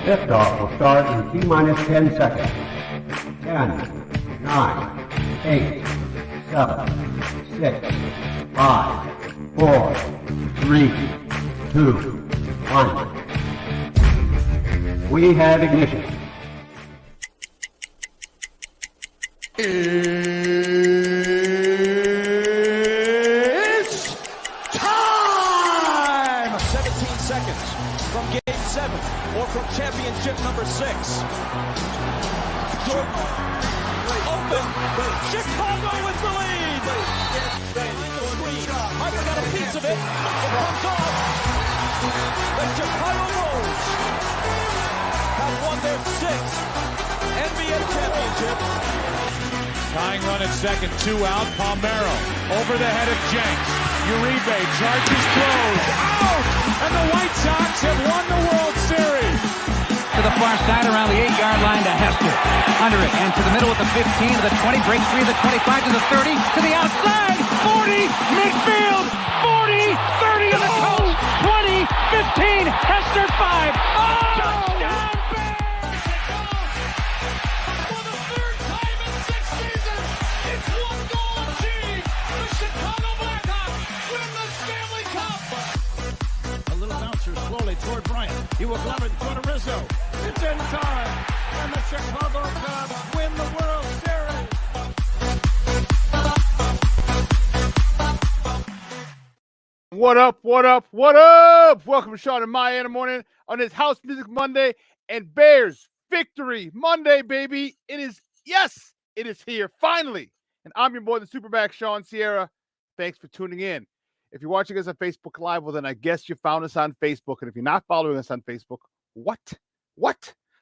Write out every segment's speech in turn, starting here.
Liftoff will start in T-minus 10 seconds. 10, 9, 8, 7, 6, 5, 4, 3, 2, 1. We have ignition. It's time! 17 seconds from Game 7 or from championship number 6. Jordan open. Chicago with the lead. Harper got a piece of it. It comes off. The Chicago Bulls have won their 6th NBA championship. Tying run at second, 2 out. Palmero over the head of Jenks. Uribe charges, throws, out! And the White Sox have won the World Series. To the far side around the 8-yard line to Hester. Under it and to the middle at the 15, to the 20, break 3, the 25, to the 30, to the outside, 40, midfield, 40, 30 to the coast, 20, 15, Hester 5. Oh! Touchdown! Toward Bryant. He will glove it toward Rizzo. It's in time. And the Chicago Cubs win the World Series. What up, what up, what up? Welcome to Sean and Maya in the morning on this House Music Monday and Bears Victory Monday, baby. It is here, finally. And I'm your boy, the SuperBack, Sean Sierra. Thanks for tuning in. If you're watching us on Facebook Live, well, then I guess you found us on Facebook. And if you're not following us on Facebook, what?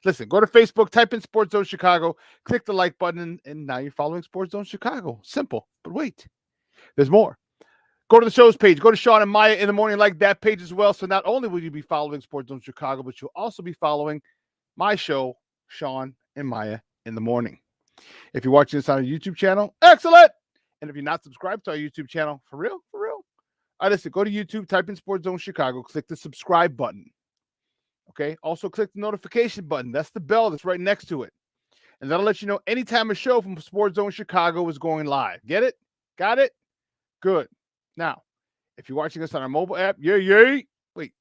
Listen, go to Facebook, type in Sports Zone Chicago, click the like button, and now you're following Sports Zone Chicago. Simple, but wait, there's more. Go to the show's page. Go to Sean and Maya in the morning, like that page as well. So not only will you be following Sports Zone Chicago, but you'll also be following my show, Sean and Maya in the morning. If you're watching this on our YouTube channel, excellent. And if you're not subscribed to our YouTube channel, for real, all right, listen, go to YouTube, type in Sports Zone Chicago, click the subscribe button. Okay. Also click the notification button. That's the bell that's right next to it. And that'll let you know anytime a show from Sports Zone Chicago is going live. Get it? Got it? Good. Now, if you're watching us on our mobile app, yay. Wait,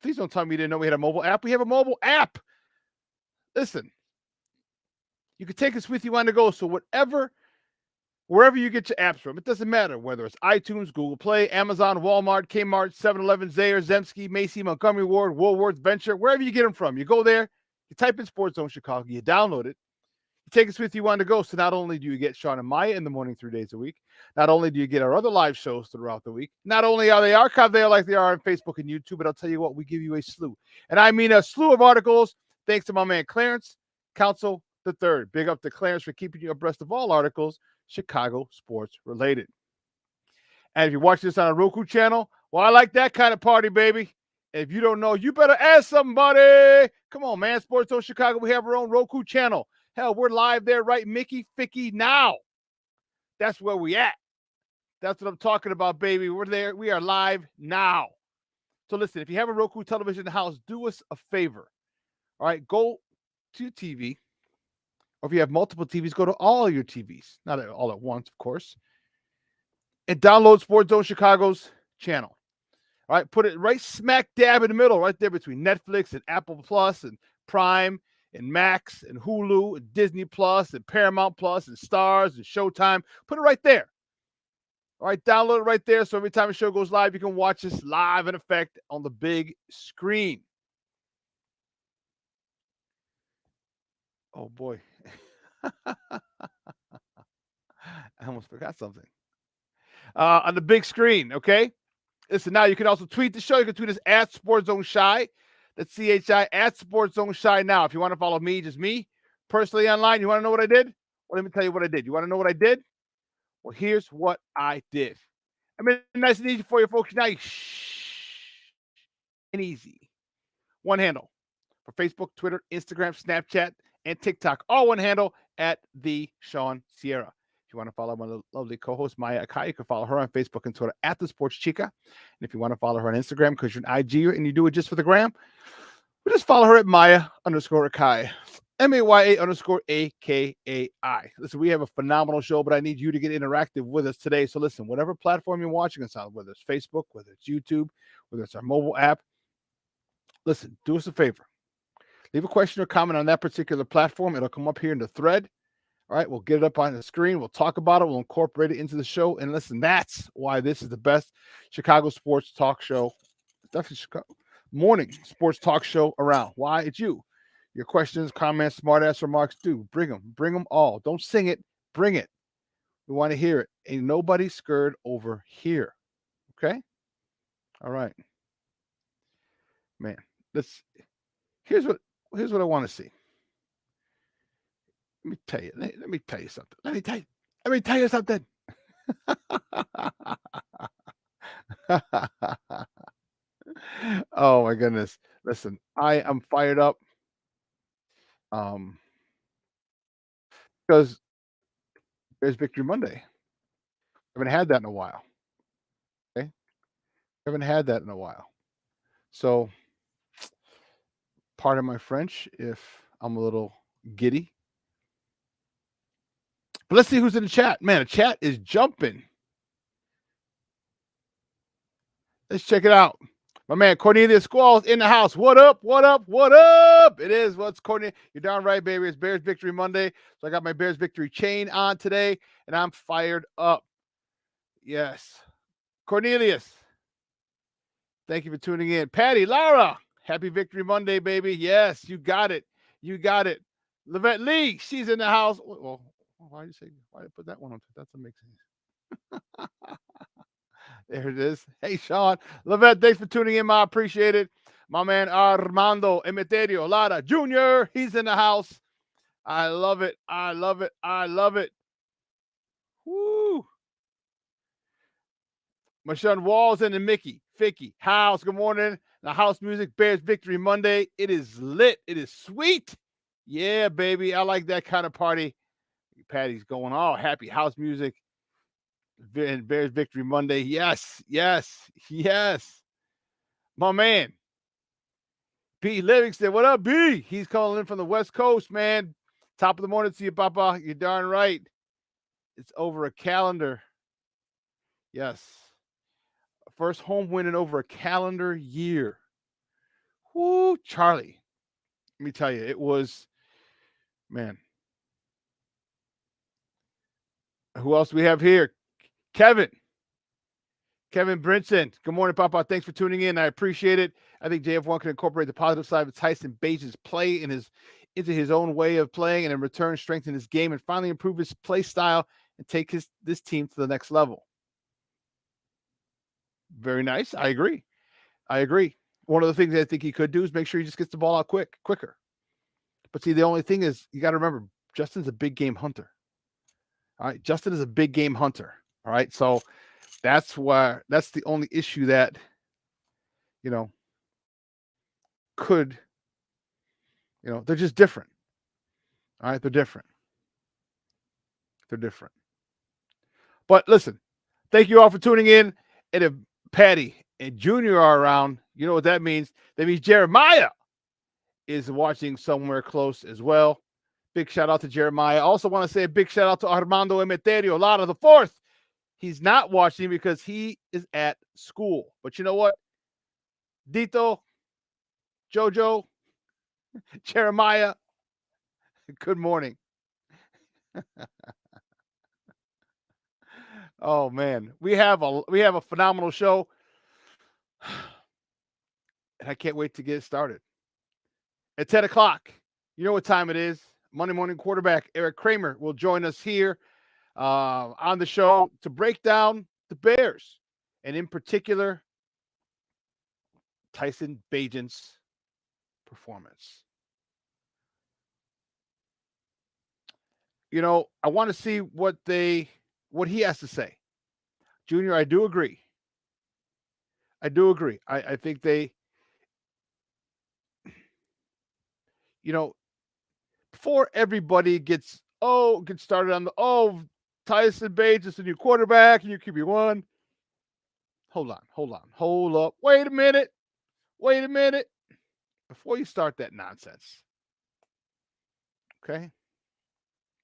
please don't tell me you didn't know we had a mobile app. We have a mobile app. Listen, you can take us with you on the go. So wherever you get your apps from, it doesn't matter whether it's iTunes, Google Play, Amazon, Walmart, Kmart, 7-Eleven, Zayre, Zemsky, Macy, Montgomery Ward, Woolworths, Venture, wherever you get them from. You go there, you type in Sports Zone Chicago, you download it, you take us with you on the go. So not only do you get Sean and Maya in the morning 3 days a week, not only do you get our other live shows throughout the week, not only are they archived there like they are on Facebook and YouTube, but I'll tell you what, we give you a slew. And I mean a slew of articles, thanks to my man Clarence, Council III. Big up to Clarence for keeping you abreast of all articles Chicago sports related. And if you're watching this on a Roku channel, well, I like that kind of party, baby. If you don't know, you better ask somebody. Come on, man. Sports Zone Chicago, we have our own Roku channel. Hell, we're live there, right? Mickey Ficky now. That's where we at. That's what I'm talking about, baby. We're there. We are live now. So listen, if you have a Roku television in the house, do us a favor. All right, go to your TV. Or if you have multiple TVs, go to all your TVs. Not all at once, of course. And download Sports Zone Chicago's channel. All right, put it right smack dab in the middle, right there between Netflix and Apple Plus and Prime and Max and Hulu and Disney Plus and Paramount Plus and Stars and Showtime. Put it right there. All right, download it right there so every time a show goes live, you can watch us live in effect on the big screen. Oh, boy. I almost forgot something. On the big screen, okay? Listen, now you can also tweet the show. You can tweet us at Sports Zone Shy. That's CHI at Sports Zone Shy now. If you want to follow me, just me, personally online, you want to know what I did? Well, let me tell you what I did. You want to know what I did? Well, here's what I did. I mean, nice and easy for you folks. Now, and easy. One handle for Facebook, Twitter, Instagram, Snapchat, and TikTok. All one handle at the Sean Sierra. If you want to follow my lovely co-host, Maya Akai, you can follow her on Facebook and Twitter at the Sports Chica. And if you want to follow her on Instagram because you're an IG and you do it just for the gram, But just follow her at Maya_Akai. MAYA_AKAI. Listen, we have a phenomenal show, but I need you to get interactive with us today. So listen, whatever platform you're watching us on, whether it's Facebook, whether it's YouTube, whether it's our mobile app, listen, do us a favor. Leave a question or comment on that particular platform. It'll come up here in the thread. All right, we'll get it up on the screen. We'll talk about it. We'll incorporate it into the show. And listen, that's why this is the best Chicago sports talk show. Definitely Chicago morning sports talk show around. Why? It's you. Your questions, comments, smart-ass remarks, bring them. Bring them all. Don't sing it. Bring it. We want to hear it. Ain't nobody scared over here. Okay? All right. Man, here's what I want to see. Let me tell you something. Let me tell you something. Oh my goodness. Listen, I am fired up. Because there's Victory Monday. I haven't had that in a while. Okay? I haven't had that in a while. So, pardon my French if I'm a little giddy. But let's see who's in the chat. Man, the chat is jumping. Let's check it out. My man Cornelius Squalls in the house. What up? What up? What up? It is. What's Cornelius? You're darn right, baby. It's Bears Victory Monday. So I got my Bears Victory chain on today, and I'm fired up. Yes. Cornelius, thank you for tuning in. Patty, Lara, happy Victory Monday, baby. Yes, you got it. You got it. Levette Lee, she's in the house. Well, why did I put that one on? That's amazing. There it is. Hey, Sean. Levette, thanks for tuning in, I appreciate it. My man Armando Emeterio Lara Jr., he's in the house. I love it. I love it. I love it. Woo. My son Walls and the Mickey. Ficky. House, good morning. The house music, Bears Victory Monday. It is lit. It is sweet. Yeah, baby. I like that kind of party. Patty's going, oh, happy house music. Bears Victory Monday. Yes, yes, yes. My man, B. Livingston. What up, B? He's calling in from the West Coast, man. Top of the morning to you, Papa. You're darn right. It's over a calendar. Yes. First home win in over a calendar year. Whoo, Charlie. Let me tell you, it was, man. Who else do we have here? Kevin Brinson. Good morning, Papa. Thanks for tuning in. I appreciate it. I think JF1 can incorporate the positive side of Tyson Bajan's play into his own way of playing, and in return strengthen his game and finally improve his play style and take this team to the next level. Very nice. I agree. One of the things I think he could do is make sure he just gets the ball out quicker. But see, the only thing is you got to remember, Justin's a big game hunter. All right. Justin is a big game hunter. All right. So that's the only issue that, they're just different. All right. They're different. But listen, thank you all for tuning in. And if Patty and Junior are around, you know what that means. That means Jeremiah is watching somewhere close as well. Big shout out to Jeremiah. I also want to say a big shout out to Armando Emeterio Lara the fourth. He's not watching because he is at school. But you know what? Dito, Jojo, Jeremiah, good morning. Oh man, we have a phenomenal show. And I can't wait to get it started. At 10 o'clock, you know what time it is. Monday morning quarterback Eric Kramer will join us here on the show to break down the Bears, and in particular, Tyson Bajan's performance. I want to see what he has to say. Junior, I do agree. I think they, before everybody gets started on Tyson Bajan is the new quarterback and you QB1. Hold up. Wait a minute. before you start that nonsense, okay?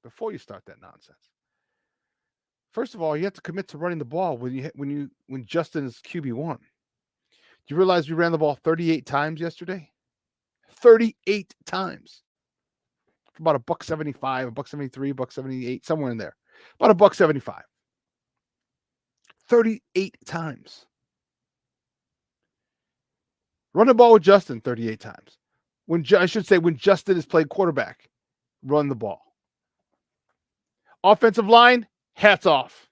Before you start that nonsense, first of all, you have to commit to running the ball when Justin is QB1. Do you realize we ran the ball 38 times yesterday? 38 times. For about $1.75, $1.73, $1.78, somewhere in there. About $1.75. 38 times. Run the ball with Justin 38 times. When Justin has played quarterback, run the ball. Offensive line, hats off.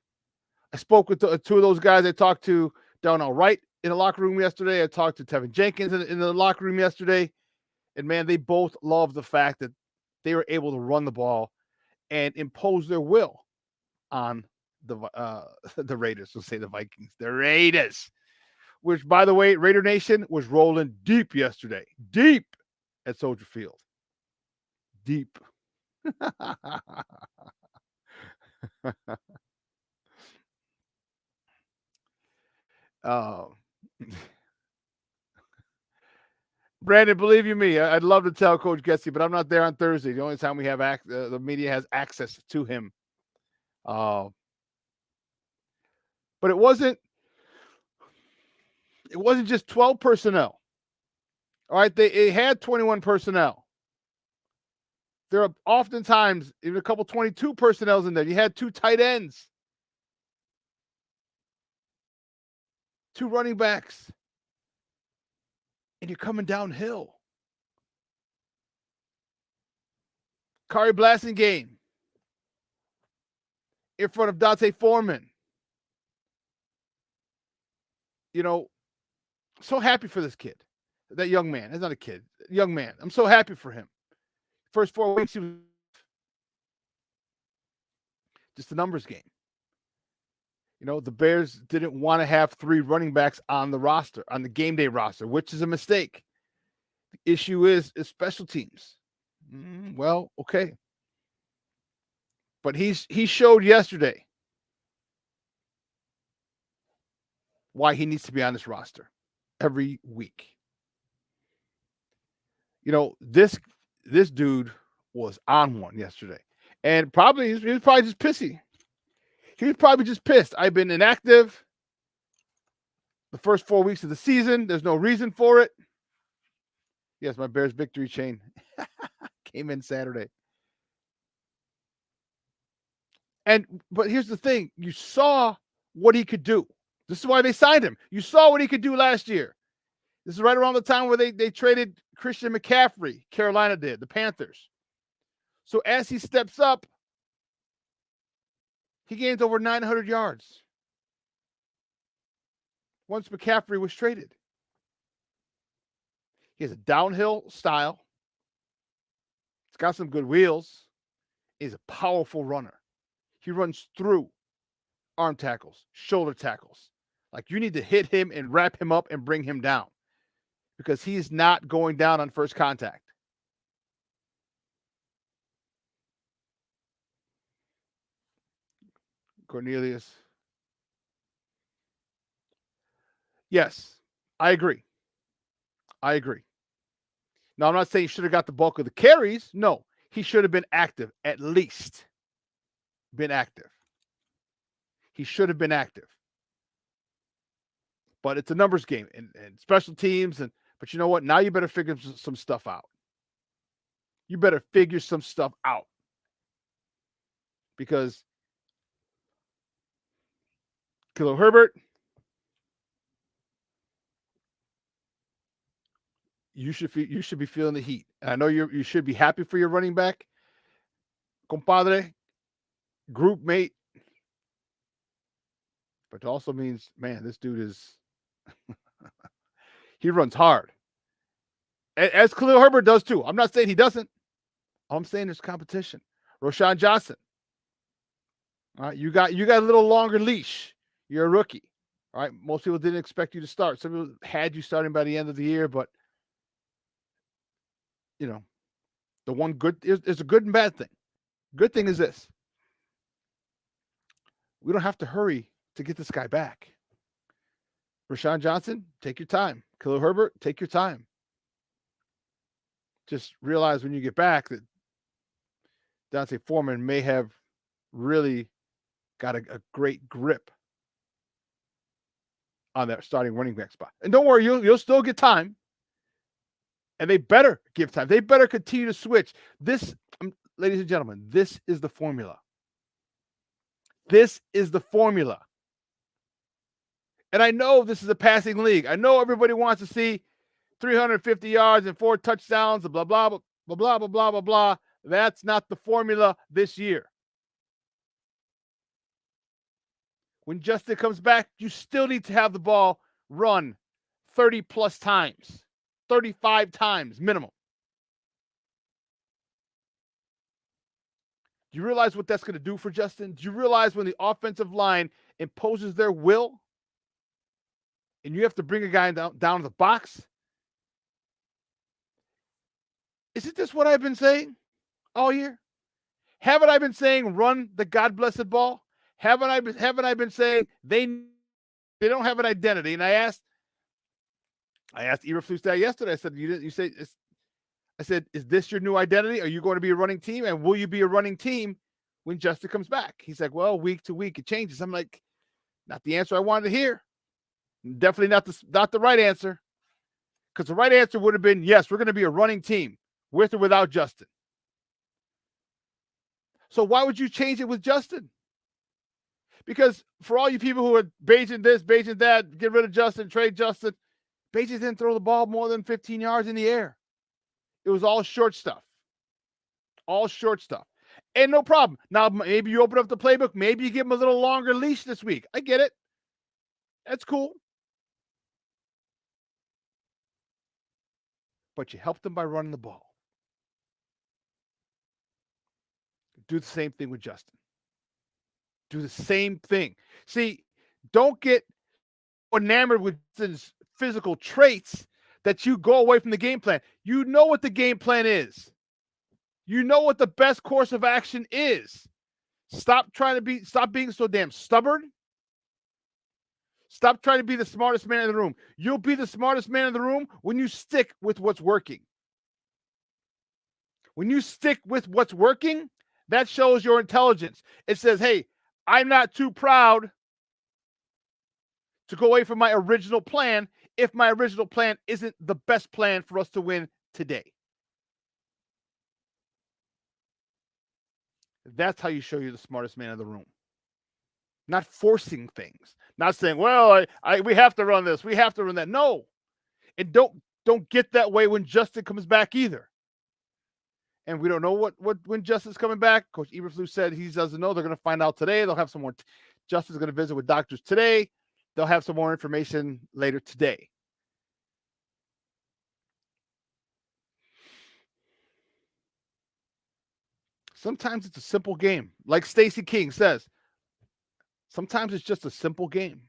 I spoke with two of those guys I talked to down on right in the locker room yesterday. I talked to Tevin Jenkins in the locker room yesterday. And, man, they both love the fact that they were able to run the ball and impose their will on the Raiders. We'll say the Vikings. The Raiders. Which, by the way, Raider Nation was rolling deep yesterday. Deep at Soldier Field. Deep. Brandon, believe you me, I'd love to tell Coach Getsy, but I'm not there on Thursday. The only time we have the media has access to him. But it wasn't just 12 personnel. All right, they had 21 personnel. There are oftentimes even a couple 22 personnels in there. You had 2 tight ends, 2 running backs, and you're coming downhill. Kari Blasingame in front of Dante Foreman. You know, so happy for this kid, that young man. He's not a kid, young man. I'm so happy for him. First 4 weeks, he was just a numbers game. You know, the Bears didn't want to have 3 running backs on the roster, on the game day roster, which is a mistake. The issue is special teams. Well, okay. But he showed yesterday why he needs to be on this roster every week. You know, this dude was on one yesterday. And he was probably just pissy. He was probably just pissed. I've been inactive the first 4 weeks of the season. There's no reason for it. Yes, my Bears victory chain came in Saturday. But here's the thing. You saw what he could do. This is why they signed him. You saw what he could do last year. This is right around the time where they traded Christian McCaffrey. Carolina did, the Panthers. So as he steps up, he gains over 900 yards once McCaffrey was traded. He has a downhill style. He's got some good wheels. He's a powerful runner. He runs through arm tackles, shoulder tackles. Like, you need to hit him and wrap him up and bring him down because he is not going down on first contact. Cornelius. Yes, I agree. Now, I'm not saying he should have got the bulk of the carries. No, he should have been active, at least. He should have been active. But it's a numbers game and special teams. But you know what? Now you better figure some stuff out. Because Khalil Herbert, you should be feeling the heat. And I know you should be happy for your running back, compadre, group mate. But it also means, man, this dude is he runs hard. As Khalil Herbert does too. I'm not saying he doesn't. All I'm saying there's competition. Roschon Johnson. All right, you got a little longer leash. You're a rookie. All right. Most people didn't expect you to start. Some people had you starting by the end of the year, but you know, the one good is a good and bad thing. Good thing is this. We don't have to hurry to get this guy back. Roschon Johnson, take your time. Khalil Herbert, take your time. just realize when you get back that Dante Foreman may have really got a great grip on that starting running back spot. And don't worry, you'll still get time. And they better give time. They better continue to switch. This, ladies and gentlemen, this is the formula. This is the formula. And I know this is a passing league. I know everybody wants to see 350 yards and 4 touchdowns, blah, blah, blah, blah, blah, blah, blah, blah, blah. That's not the formula this year. When Justin comes back, you still need to have the ball run 30 plus times, 35 times minimum. Do you realize what that's going to do for Justin? Do you realize when the offensive line imposes their will and you have to bring a guy down to the box? Isn't this what I've been saying all year? Haven't I been saying run the God-blessed ball? Haven't I been saying they don't have an identity? And I asked Eberflus that yesterday. I said, I said, is this your new identity? Are you going to be a running team? And will you be a running team when Justin comes back? He's like, well, week to week it changes. I'm like, not the answer I wanted to hear. Definitely not the right answer. Because the right answer would have been, yes, we're going to be a running team with or without Justin. So why would you change it with Justin? Because for all you people who are Beijing this, Beijing that, get rid of Justin, trade Justin, Beijing didn't throw the ball more than 15 yards in the air. It was all short stuff. All short stuff. And no problem. Now, maybe you open up the playbook. Maybe you give him a little longer leash this week. I get it. That's cool. But you helped them by running the ball. Do the same thing with Justin. Do the same thing. See, don't get enamored with Justin's physical traits that you go away from the game plan. You know what the game plan is. You know what the best course of action is. Stop being so damn stubborn. Stop trying to be the smartest man in the room. You'll be the smartest man in the room when you stick with what's working. When you stick with what's working, that shows your intelligence. It says, hey, I'm not too proud to go away from my original plan if my original plan isn't the best plan for us to win today. That's how you show you're the smartest man in the room. Not forcing things. Not saying, well, we have to run this. We have to run that. No. And don't get that way when Justin comes back either. And we don't know when Justin's coming back. Coach Eberflus said he doesn't know. They're going to find out today. They'll have some more. Justin's going to visit with doctors today. They'll have some more information later today. Sometimes it's a simple game. Like Stacey King says, sometimes it's just a simple game.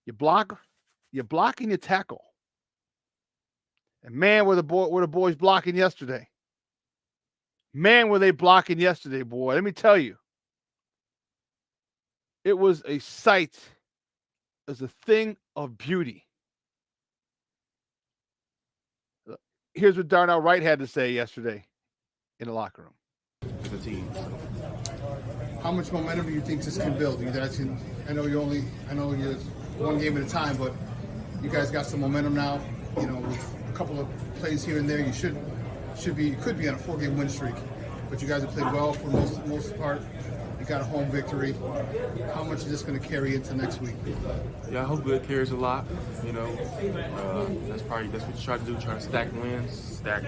You block and you tackle. And man, were the boys blocking yesterday. Man, were they blocking yesterday, boy. Let me tell you. It was a sight. It was a thing of beauty. Here's what Darnell Wright had to say yesterday in the locker room. For the team. How much momentum do you think this can build? You guys can. I know you're one game at a time, but you guys got some momentum now. You know, with a couple of plays here and there, you could be on a 4-game win streak. But you guys have played well for most part. You got a home victory. How much is this going to carry into next week? Yeah, I hope it carries a lot. You know, that's what you try to do. Try to stack wins, stack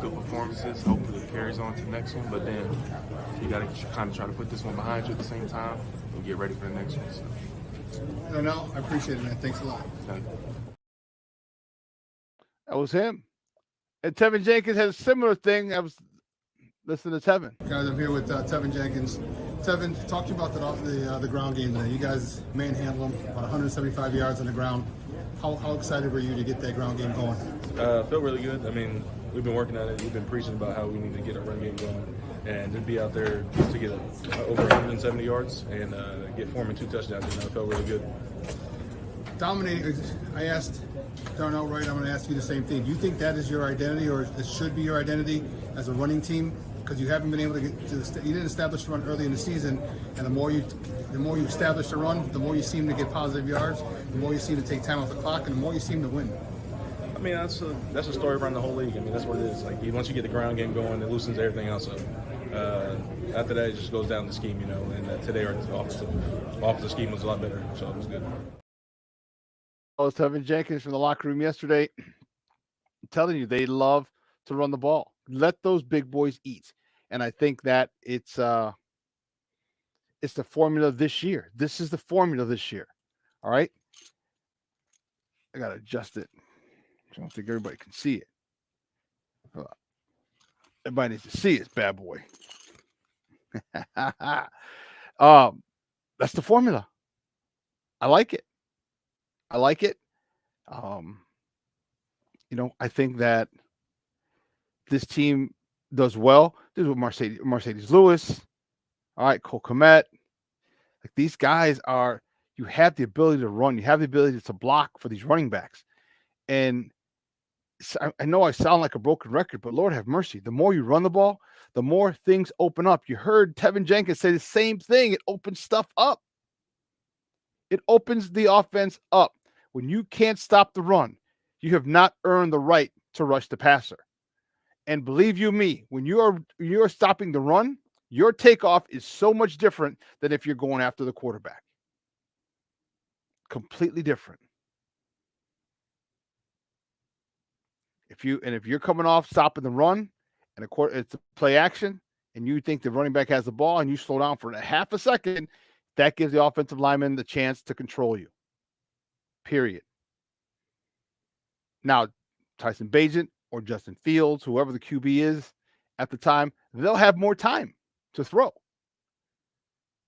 good performances. Hopefully it carries on to the next one. But then you got to kind of try to put this one behind you at the same time and get ready for the next one. So. No, I appreciate it, man. Thanks a lot. Thank you. That was him. And Tevin Jenkins had a similar thing. I was listening to Tevin. Guys, I'm here with Tevin Jenkins. Tevin, talk to you about the ground game today. You guys manhandled them, about 175 yards on the ground. How excited were you to get that ground game going? Felt really good. I mean, we've been working on it. We've been preaching about how we need to get our run game going. And to be out there to get over 170 yards and get Foreman 2 touchdowns, it felt really good. dominating. I asked Darnell Wright. I'm going to ask you the same thing. Do you think that is your identity, or it should be your identity as a running team? Because you haven't been able to get to you didn't establish the run early in the season, and the more you establish the run, the more you seem to get positive yards, the more you seem to take time off the clock, and the more you seem to win. I mean, that's a story around the whole league. I mean, that's what it is. Like, once you get the ground game going, it loosens everything else up. After that, it just goes down the scheme, and today our offensive scheme was a lot better, so it was good. I was Tevin Jenkins from the locker room yesterday. I'm telling you, they love to run the ball. Let those big boys eat. And I think that it's the formula this year. This is the formula this year. All right. I got to adjust it. I don't think everybody can see it. Everybody needs to see this bad boy. That's the formula. I like it. I think that this team does well. This is what Mercedes Lewis. All right, Cole Kmet. Like, these guys are, you have the ability to run. You have the ability to block for these running backs. And I know I sound like a broken record, but Lord have mercy. The more you run the ball, the more things open up. You heard Tevin Jenkins say the same thing. It opens stuff up. It opens the offense up. When you can't stop the run, you have not earned the right to rush the passer. And believe you me, when you're stopping the run, your takeoff is so much different than if you're going after the quarterback. Completely different. If you're coming off stopping the run, and it's a play action, and you think the running back has the ball, and you slow down for a half a second, that gives the offensive lineman the chance to control you. Period. Now, Tyson Bagent or Justin Fields, whoever the QB is at the time, they'll have more time to throw,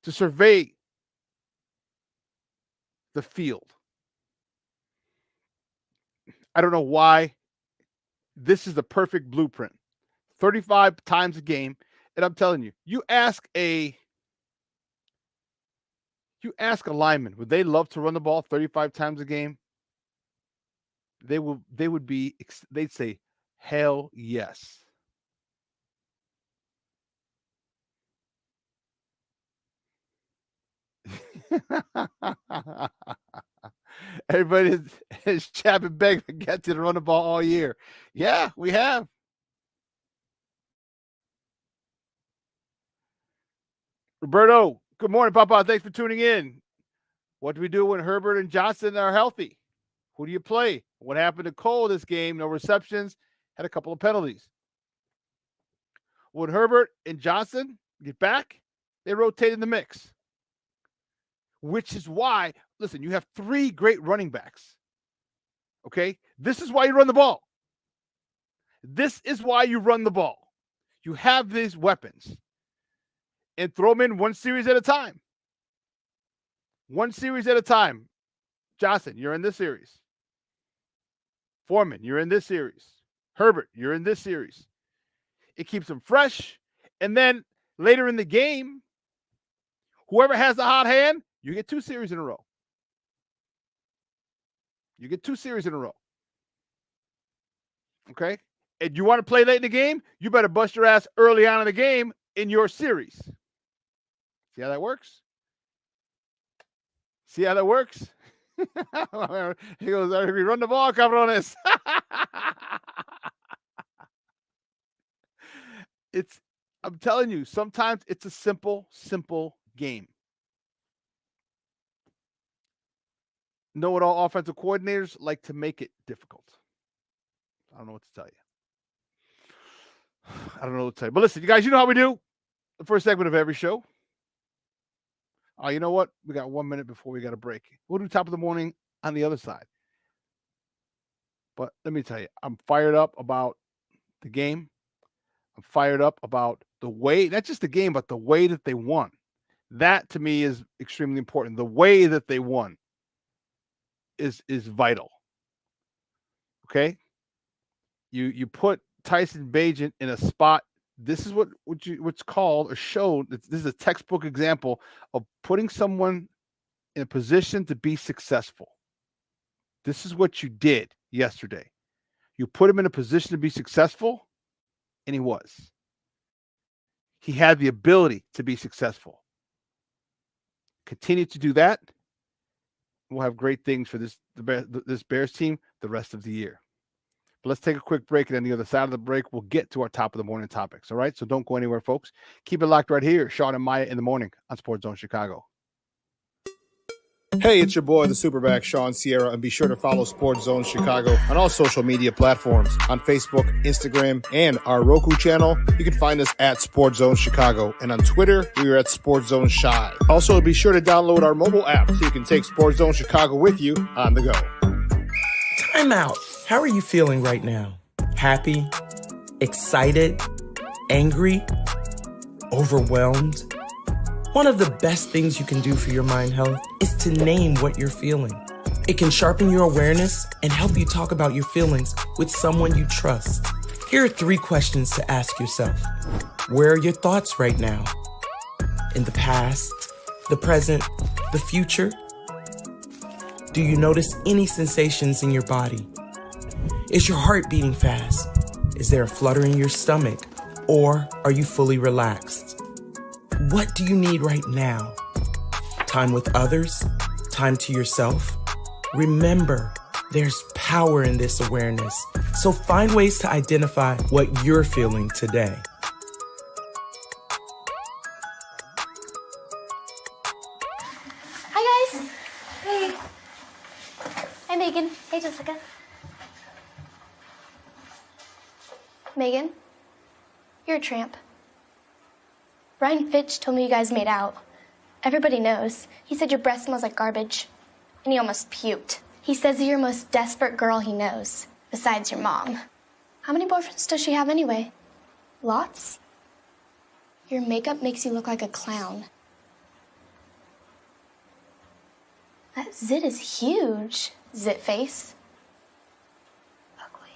to survey the field. I don't know why. This is the perfect blueprint. 35 times a game. And I'm telling you, you ask a lineman, would they love to run the ball 35 times a game? They'd say, hell yes. Everybody is chapping beg to get to run the ball all year. Yeah, we have. Roberto, good morning, Papa. Thanks for tuning in. What do we do when Herbert and Johnson are healthy? Who do you play? What happened to Cole this game? No receptions, had a couple of penalties. When Herbert and Johnson get back, they rotate in the mix. Which is why, listen, you have 3 great running backs. Okay? This is why you run the ball. This is why you run the ball. You have these weapons. And throw them in one series at a time. One series at a time. Johnson, you're in this series. Foreman, you're in this series. Herbert, you're in this series. It keeps them fresh. And then later in the game, whoever has the hot hand, you get 2 series in a row. You get 2 series in a row. Okay? And you want to play late in the game, you better bust your ass early on in the game in your series. See how that works? See how that works? He goes, we run the ball, cabrones. I'm telling you, sometimes it's a simple game. Know-it-all offensive coordinators like to make it difficult. I don't know what to tell you. But listen, you guys, you know how we do. The first segment of every show. Oh, you know what? We got 1 minute before we got a break. We'll do top of the morning on the other side. But let me tell you, I'm fired up about the game. I'm fired up about the way, not just the game, but the way that they won. That, to me, is extremely important. The way that they won is vital. Okay? You put Tyson Bagent in a spot. This is what's called or shown. This is a textbook example of putting someone in a position to be successful. This is what you did yesterday. You put him in a position to be successful, and he was. He had the ability to be successful. Continue to do that. We'll have great things for this Bears team the rest of the year. But let's take a quick break, and on the other side of the break, we'll get to our top of the morning topics. All right? So don't go anywhere, folks. Keep it locked right here. Sean and Maya in the morning on Sports Zone Chicago. Hey, it's your boy, the SuperBack, Sean Sierra, and be sure to follow Sports Zone Chicago on all social media platforms, on Facebook, Instagram, and our Roku channel. You can find us at Sports Zone Chicago, and on Twitter, we are at Sports Zone Chi. Also, be sure to download our mobile app so you can take Sports Zone Chicago with you on the go. Time out. How are you feeling right now? Happy? Excited? Angry? Overwhelmed? One of the best things you can do for your mind health is to name what you're feeling. It can sharpen your awareness and help you talk about your feelings with someone you trust. Here are 3 questions to ask yourself. Where are your thoughts right now? In the past, the present, the future? Do you notice any sensations in your body? Is your heart beating fast? Is there a flutter in your stomach? Or are you fully relaxed? What do you need right now? Time with others? Time to yourself? Remember, there's power in this awareness. So find ways to identify what you're feeling today. Hi, guys. Hey. Hi, Megan. Hey, Jessica. Megan, you're a tramp. Ryan Fitch told me you guys made out. Everybody knows. He said your breath smells like garbage. And he almost puked. He says you're the most desperate girl he knows, besides your mom. How many boyfriends does she have anyway? Lots? Your makeup makes you look like a clown. That zit is huge, zit face. Ugly.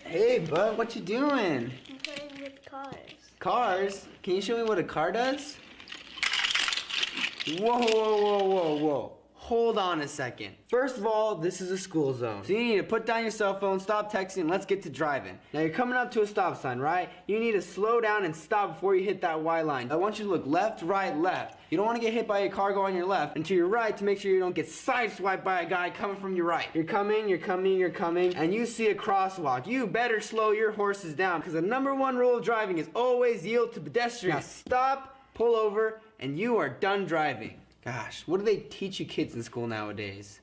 Hey, bud, what you doing? I'm playing with cars. Cars? Can you show me what a car does? Whoa, whoa, whoa, whoa, whoa. Hold on a second. First of all, this is a school zone. So you need to put down your cell phone, stop texting, and let's get to driving. Now you're coming up to a stop sign, right? You need to slow down and stop before you hit that Y line. I want you to look left, right, left. You don't want to get hit by a car going on your left, and to your right to make sure you don't get sideswiped by a guy coming from your right. You're coming, and you see a crosswalk. You better slow your horses down, because the #1 rule of driving is always yield to pedestrians. Now stop, pull over, and you are done driving. Gosh, what do they teach you kids in school nowadays?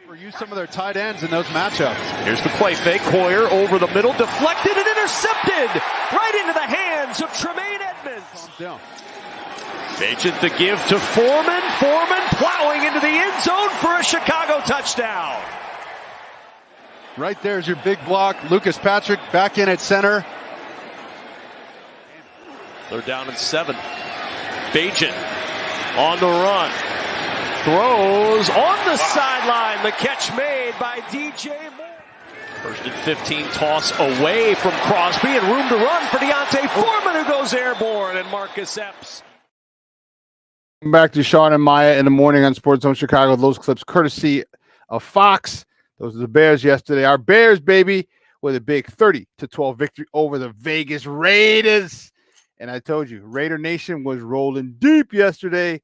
Or use some of their tight ends in those matchups. Here's the play fake. Hoyer over the middle, deflected and intercepted right into the hands of Tremaine Edmonds. Calm down. Agent the give to Foreman. Foreman plowing into the end zone for a Chicago touchdown. Right there's your big block. Lucas Patrick back in at center. They're down in 7. Bajan on the run. Throws on the sideline. The catch made by DJ Moore. First and 15, toss away from Crosby and room to run for Deontay Foreman, who goes airborne, and Marcus Epps. Back to Sean and Maya in the morning on Sports Zone Chicago. Those clips courtesy of Fox. Those are the Bears yesterday. Our Bears, baby, with a big 30-12 victory over the Vegas Raiders. And I told you, Raider Nation was rolling deep yesterday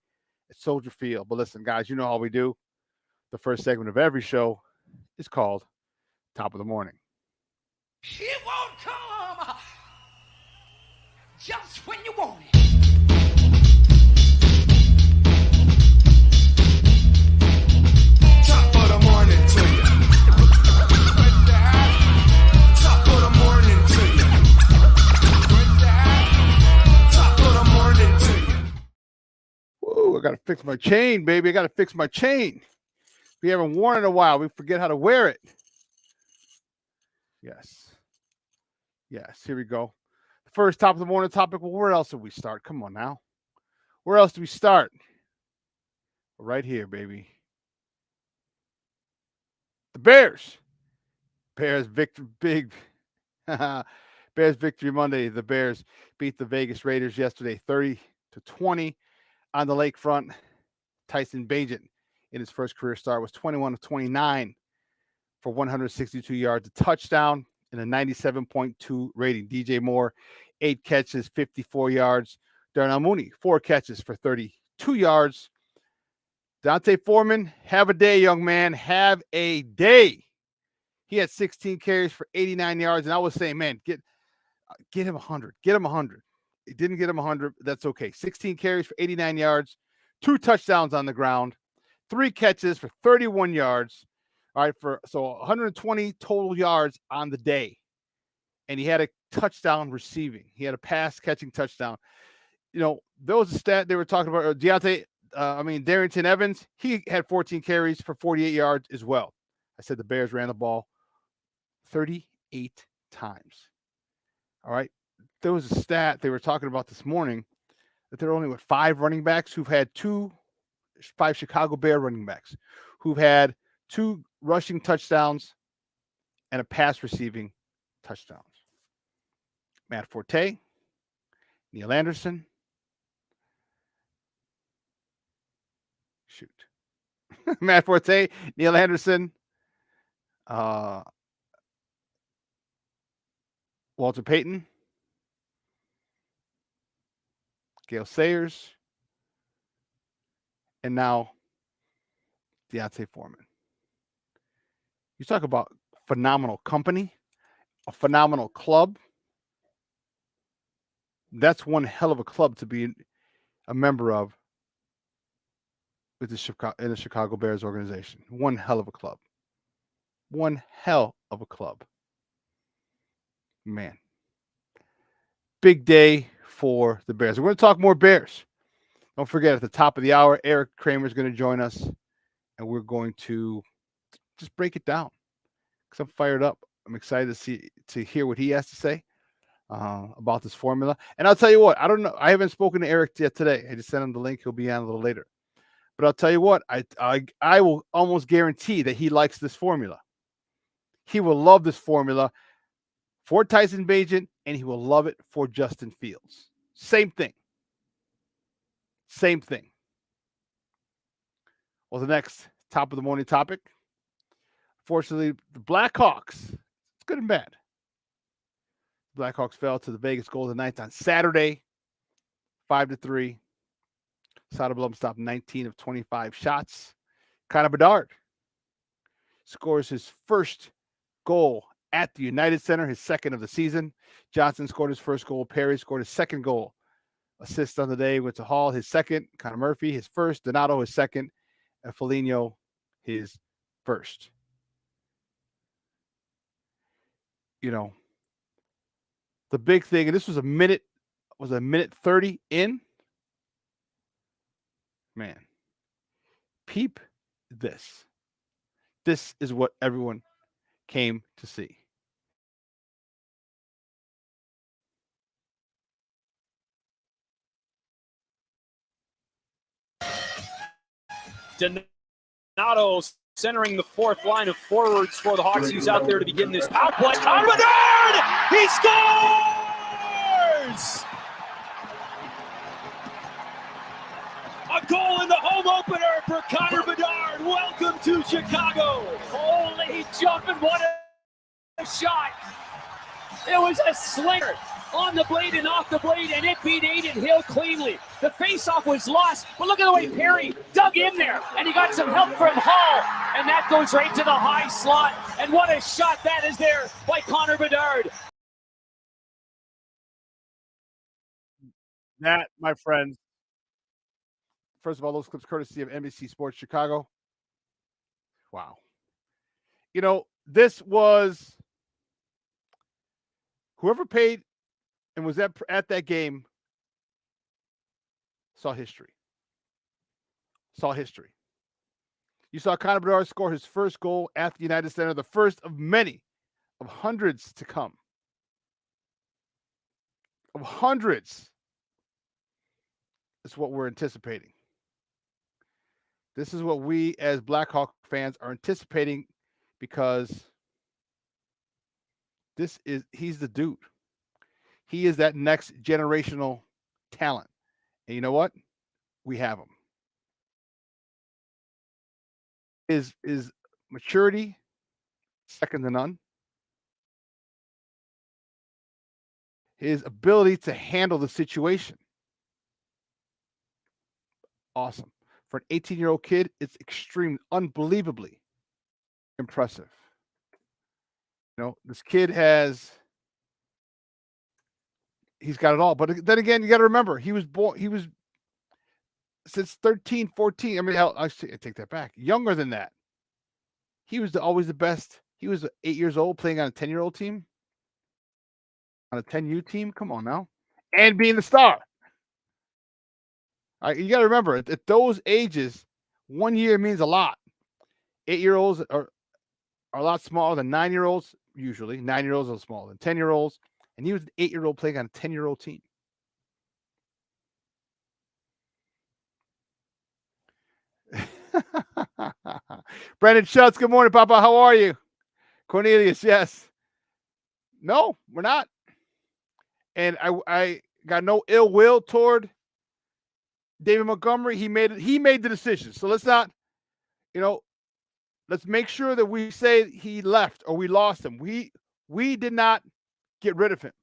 at Soldier Field. But listen, guys, you know how we do. The first segment of every show is called Top of the Morning. It won't come just when you want it. Top of the morning to you. Top of the morning to you. Top of the morning to you. Woo, I got to fix my chain, baby. I got to fix my chain. We haven't worn it in a while. We forget how to wear it. Yes. Yes, here we go. The first top of the morning topic. Well, where else do we start? Come on now. Where else do we start? Right here, baby. The Bears. Bears victory, big. Bears victory Monday. The Bears beat the Vegas Raiders yesterday 30-20 on the lakefront. Tyson Bagent in his first career start was 21 of 29 for 162 yards, a touchdown, and a 97.2 rating. DJ Moore, 8 catches, 54 yards. Darnell Mooney, 4 catches for 32 yards. Dante Foreman, have a day, young man. Have a day. He had 16 carries for 89 yards, and I was saying, man, get him 100. Get him 100. He didn't get him 100. That's okay. 16 carries for 89 yards, 2 touchdowns on the ground, 3 catches for 31 yards. All right, so 120 total yards on the day. And he had a touchdown receiving. He had a pass catching touchdown. You know, there was a stat they were talking about. Darrington Evans, he had 14 carries for 48 yards as well. I said the Bears ran the ball 38 times. All right. There was a stat they were talking about this morning that there are only 5 running backs who've had 5 Chicago Bear running backs who've had 2 rushing touchdowns and a pass receiving touchdowns. Matt Forte, Neil Anderson. Matt Forte, Neil Anderson, Walter Payton, Gale Sayers, and now Dante Foreman. You talk about phenomenal company, a phenomenal club. That's one hell of a club to be a member of with the Chicago Bears organization. One hell of a club. One hell of a club. Man. Big day for the Bears. We're going to talk more Bears. Don't forget, at the top of the hour, Eric Kramer is going to join us, and we're going to just break it down because I'm fired up. I'm excited to hear what he has to say about this formula. And I'll tell you what, I don't know. I haven't spoken to Eric yet today. I just sent him the link. He'll be on a little later. But I'll tell you what, I will almost guarantee that he likes this formula. He will love this formula for Tyson Bagent, and he will love it for Justin Fields. Same thing. Same thing. Well, the next top of the morning topic. Fortunately, the Blackhawks, it's good and bad. Blackhawks fell to the Vegas Golden Knights on Saturday, 5-3. Soderblom stopped 19 of 25 shots. Connor Bedard scores his first goal at the United Center, his second of the season. Johnson scored his first goal. Perry scored his second goal. Assist on the day went to Hall, his second. Connor Murphy, his first. Donato, his second. And Foligno, his first. You know, the big thing, and this was a minute 30 in. Man, peep this. This is what everyone came to see. Donato centering the fourth line of forwards for the Hawks. He's out there to begin this power play. Connor Bedard! He scores! A goal in the home opener for Connor Bedard. Welcome to Chicago. Holy jumping, what a shot. It was a slinger on the blade and off the blade, and it beat Aiden Hill cleanly. The faceoff was lost, but look at the way Perry dug in there, and he got some help from Hall, and that goes right to the high slot. And what a shot that is there by Connor Bedard. That, my friends, first of all, those clips courtesy of NBC Sports Chicago. Wow. You know, this was whoever paid and was at that game saw history. saw history. You saw Connor Bedard score his first goal at the United Center, the first of many, of hundreds to come. Of hundreds. That's what we're anticipating. This is what we as Blackhawk fans are anticipating because he's the dude. He is that next generational talent. And you know what? We have him. His maturity, second to none. His ability to handle the situation. Awesome. For an 18-year-old kid, it's unbelievably impressive. You know, this kid he's got it all. But then again, you got to remember, he was since 13, 14. I mean, I take that back. Younger than that. He was always the best. He was 8 years old playing on a 10-year-old team. On a 10U team. Come on now. And being the star. You got to remember, at those ages, 1 year means a lot. 8-year-olds are a lot smaller than 9-year-olds, usually. 9-year-olds are smaller than 10-year-olds. And he was an 8-year-old playing on a 10-year-old team. Brandon Schutz, good morning, Papa. How are you? Cornelius, yes. No, we're not. And I got no ill will toward David Montgomery. He made the decision. So let's not, let's make sure that we say he left or we lost him. We did not get rid of him.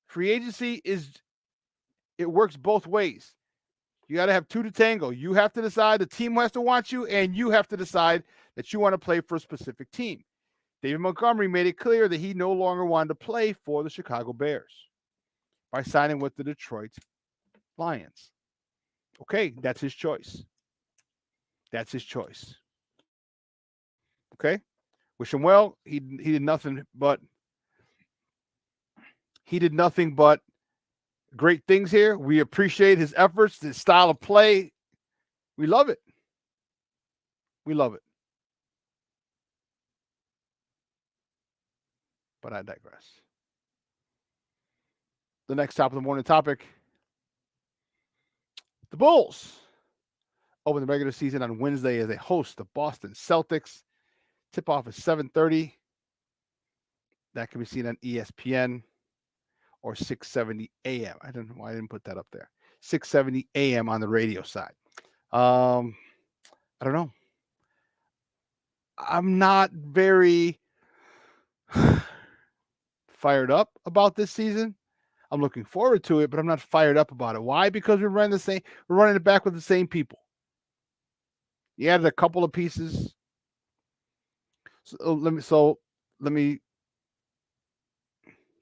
Free agency it works both ways. You got to have two to tango. You have to decide the team has to want you, and you have to decide that you want to play for a specific team. David Montgomery made it clear that he no longer wanted to play for the Chicago Bears by signing with the Detroit Lions. Okay, that's his choice. That's his choice. Okay? Wish him well. He did nothing but great things here. We appreciate his efforts, his style of play. We love it. We love it. But I digress. The next top of the morning topic. The Bulls open the regular season on Wednesday as they host the Boston Celtics. Tip-off is 7:30. That can be seen on ESPN or 6:70 a.m. I don't know why I didn't put that up there. 6:70 a.m. on the radio side. I don't know. I'm not very fired up about this season. I'm looking forward to it, but I'm not fired up about it. Why? Because we're running it back with the same people. You added a couple of pieces. So let me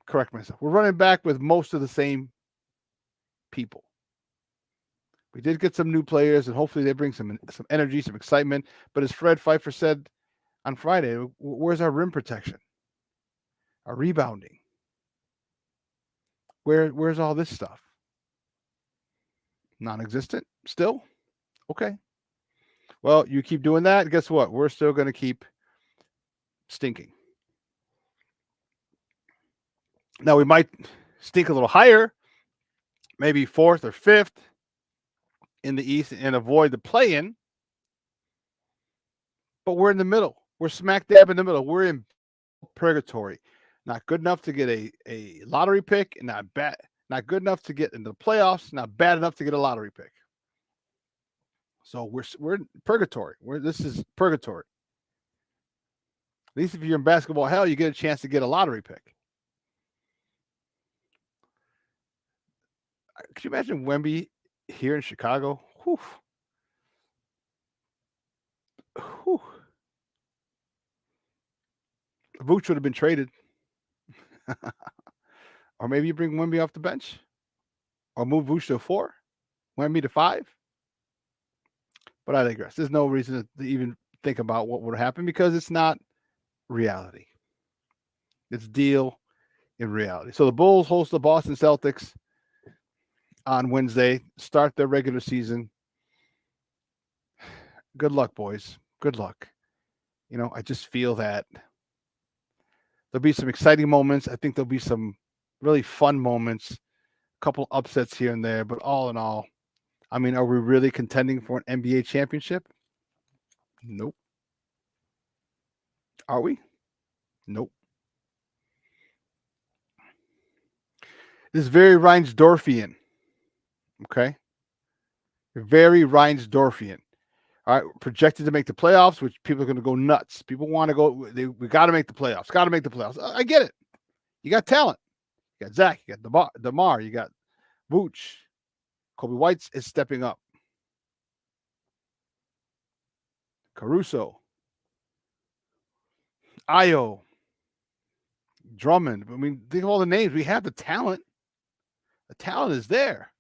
correct myself. We're running back with most of the same people. We did get some new players, and hopefully they bring some energy, some excitement. But as Fred Pfeiffer said on Friday, where's our rim protection? Our rebounding? Where's all this stuff? Non-existent still? Okay. Well, you keep doing that, guess what? We're still going to keep stinking. Now, we might stink a little higher, maybe 4th or 5th in the East and avoid the play-in. But we're in the middle. We're smack dab in the middle. We're in purgatory. Not good enough to get a lottery pick, and not good enough to get into the playoffs, not bad enough to get a lottery pick. So we're in purgatory. This is purgatory. At least if you're in basketball hell, you get a chance to get a lottery pick. Could you imagine Wemby here in Chicago? Whew. Whew. Vooch would have been traded. Or maybe you bring Wemby off the bench. Or move Vooch to 4. Wemby to 5. But I digress. There's no reason to even think about what would happen because it's not reality. It's deal in reality. So the Bulls host the Boston Celtics on Wednesday, start their regular season. good luck, boys. Good luck. I just feel that there'll be some exciting moments. I think there'll be some really fun moments, a couple upsets here and there, but all in all, are we really contending for an NBA championship? Nope. Are we? Nope. This is very Reinsdorfian. Okay? Very Reinsdorfian. All right, projected to make the playoffs, which people are going to go nuts. People want to go. We got to make the playoffs. Got to make the playoffs. I get it. You got talent. You got Zach. You got DeMar. You got Vooch. Kobe White is stepping up. Caruso. Ayo. Drummond. Think of all the names. We have the talent. The talent is there.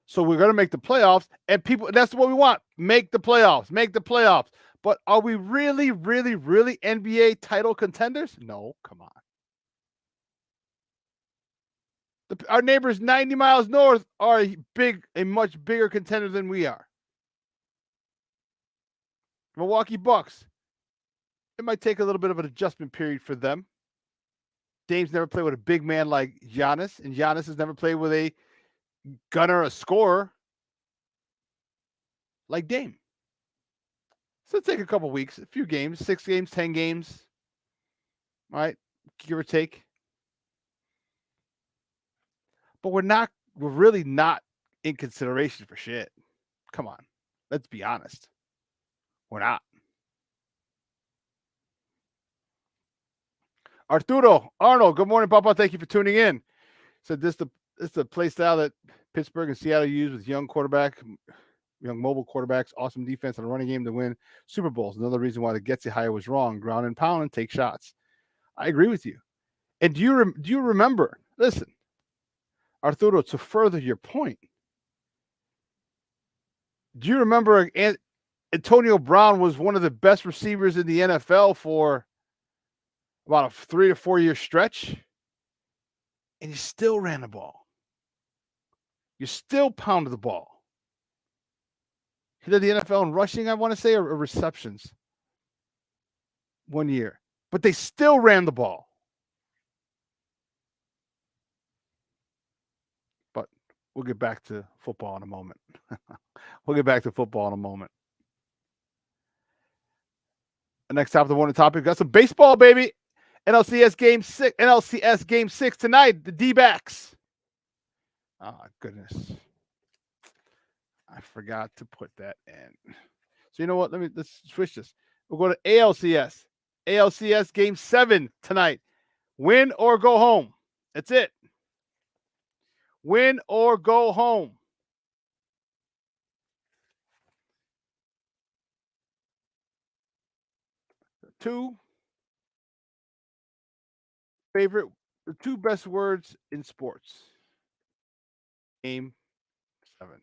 So we're going to make the playoffs, and that's what we want. Make the playoffs. Make the playoffs. But are we really, really, really NBA title contenders? No, come on. Our neighbors 90 miles north are a much bigger contender than we are. Milwaukee Bucks. It might take a little bit of an adjustment period for them. Dame's never played with a big man like Giannis, and Giannis has never played with a gunner, a scorer like Dame. So it'll take a couple weeks, a few games, 6 games, 10 games. All right, give or take. But we're really not in consideration for shit. Come on. Let's be honest. We're not. Arturo Arnold, good morning, Papa. Thank you for tuning in. Said this is the play style that Pittsburgh and Seattle use with young mobile quarterbacks, awesome defense, and a running game to win Super Bowls. Another reason why the Getsy hire was wrong. Ground and pound and take shots. I agree with you. And do you remember? Listen, Arturo, to further your point, do you remember Antonio Brown was one of the best receivers in the NFL for about a 3 to 4 year stretch, and you still ran the ball. You still pounded the ball. He led the NFL in rushing, I want to say, or receptions 1 year. But they still ran the ball. But we'll get back to football in a moment. Next topic, the morning topic, got some baseball, baby. NLCS game 6 tonight, the D-backs. Oh, goodness. I forgot to put that in. So you know what? Let's switch this. We'll go to ALCS. ALCS game 7 tonight. Win or go home. That's it. Win or go home. The two best words in sports. Game 7.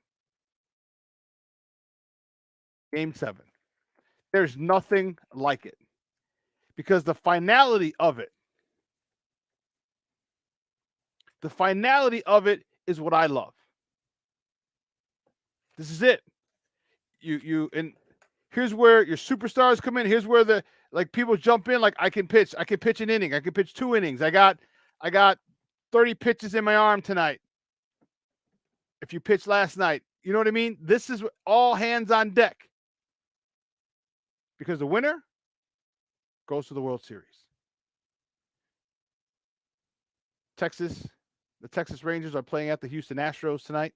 Game 7. There's nothing like it. Because the finality of it is what I love. This is it. And here's where your superstars come in. Here's where people jump in. Like I can pitch an inning. I can pitch 2 innings. I got 30 pitches in my arm tonight. If you pitched last night, you know what I mean? This is all hands on deck. Because the winner goes to the World Series. The Texas Rangers are playing at the Houston Astros tonight.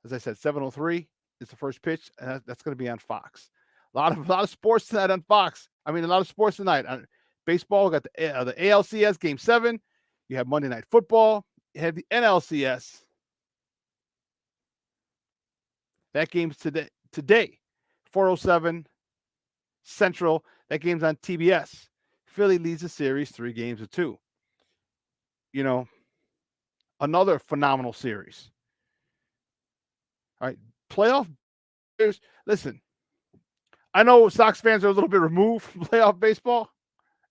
As I said, 7:03 is the first pitch, and that's going to be on Fox. A lot of sports tonight on Fox. A lot of sports tonight. Baseball, we got the ALCS Game 7. You have Monday Night Football. You have the NLCS. That game's today, 4:07 Central. That game's on TBS. Philly leads the series 3-2. Another phenomenal series. All right, playoff. Listen, I know Sox fans are a little bit removed from playoff baseball,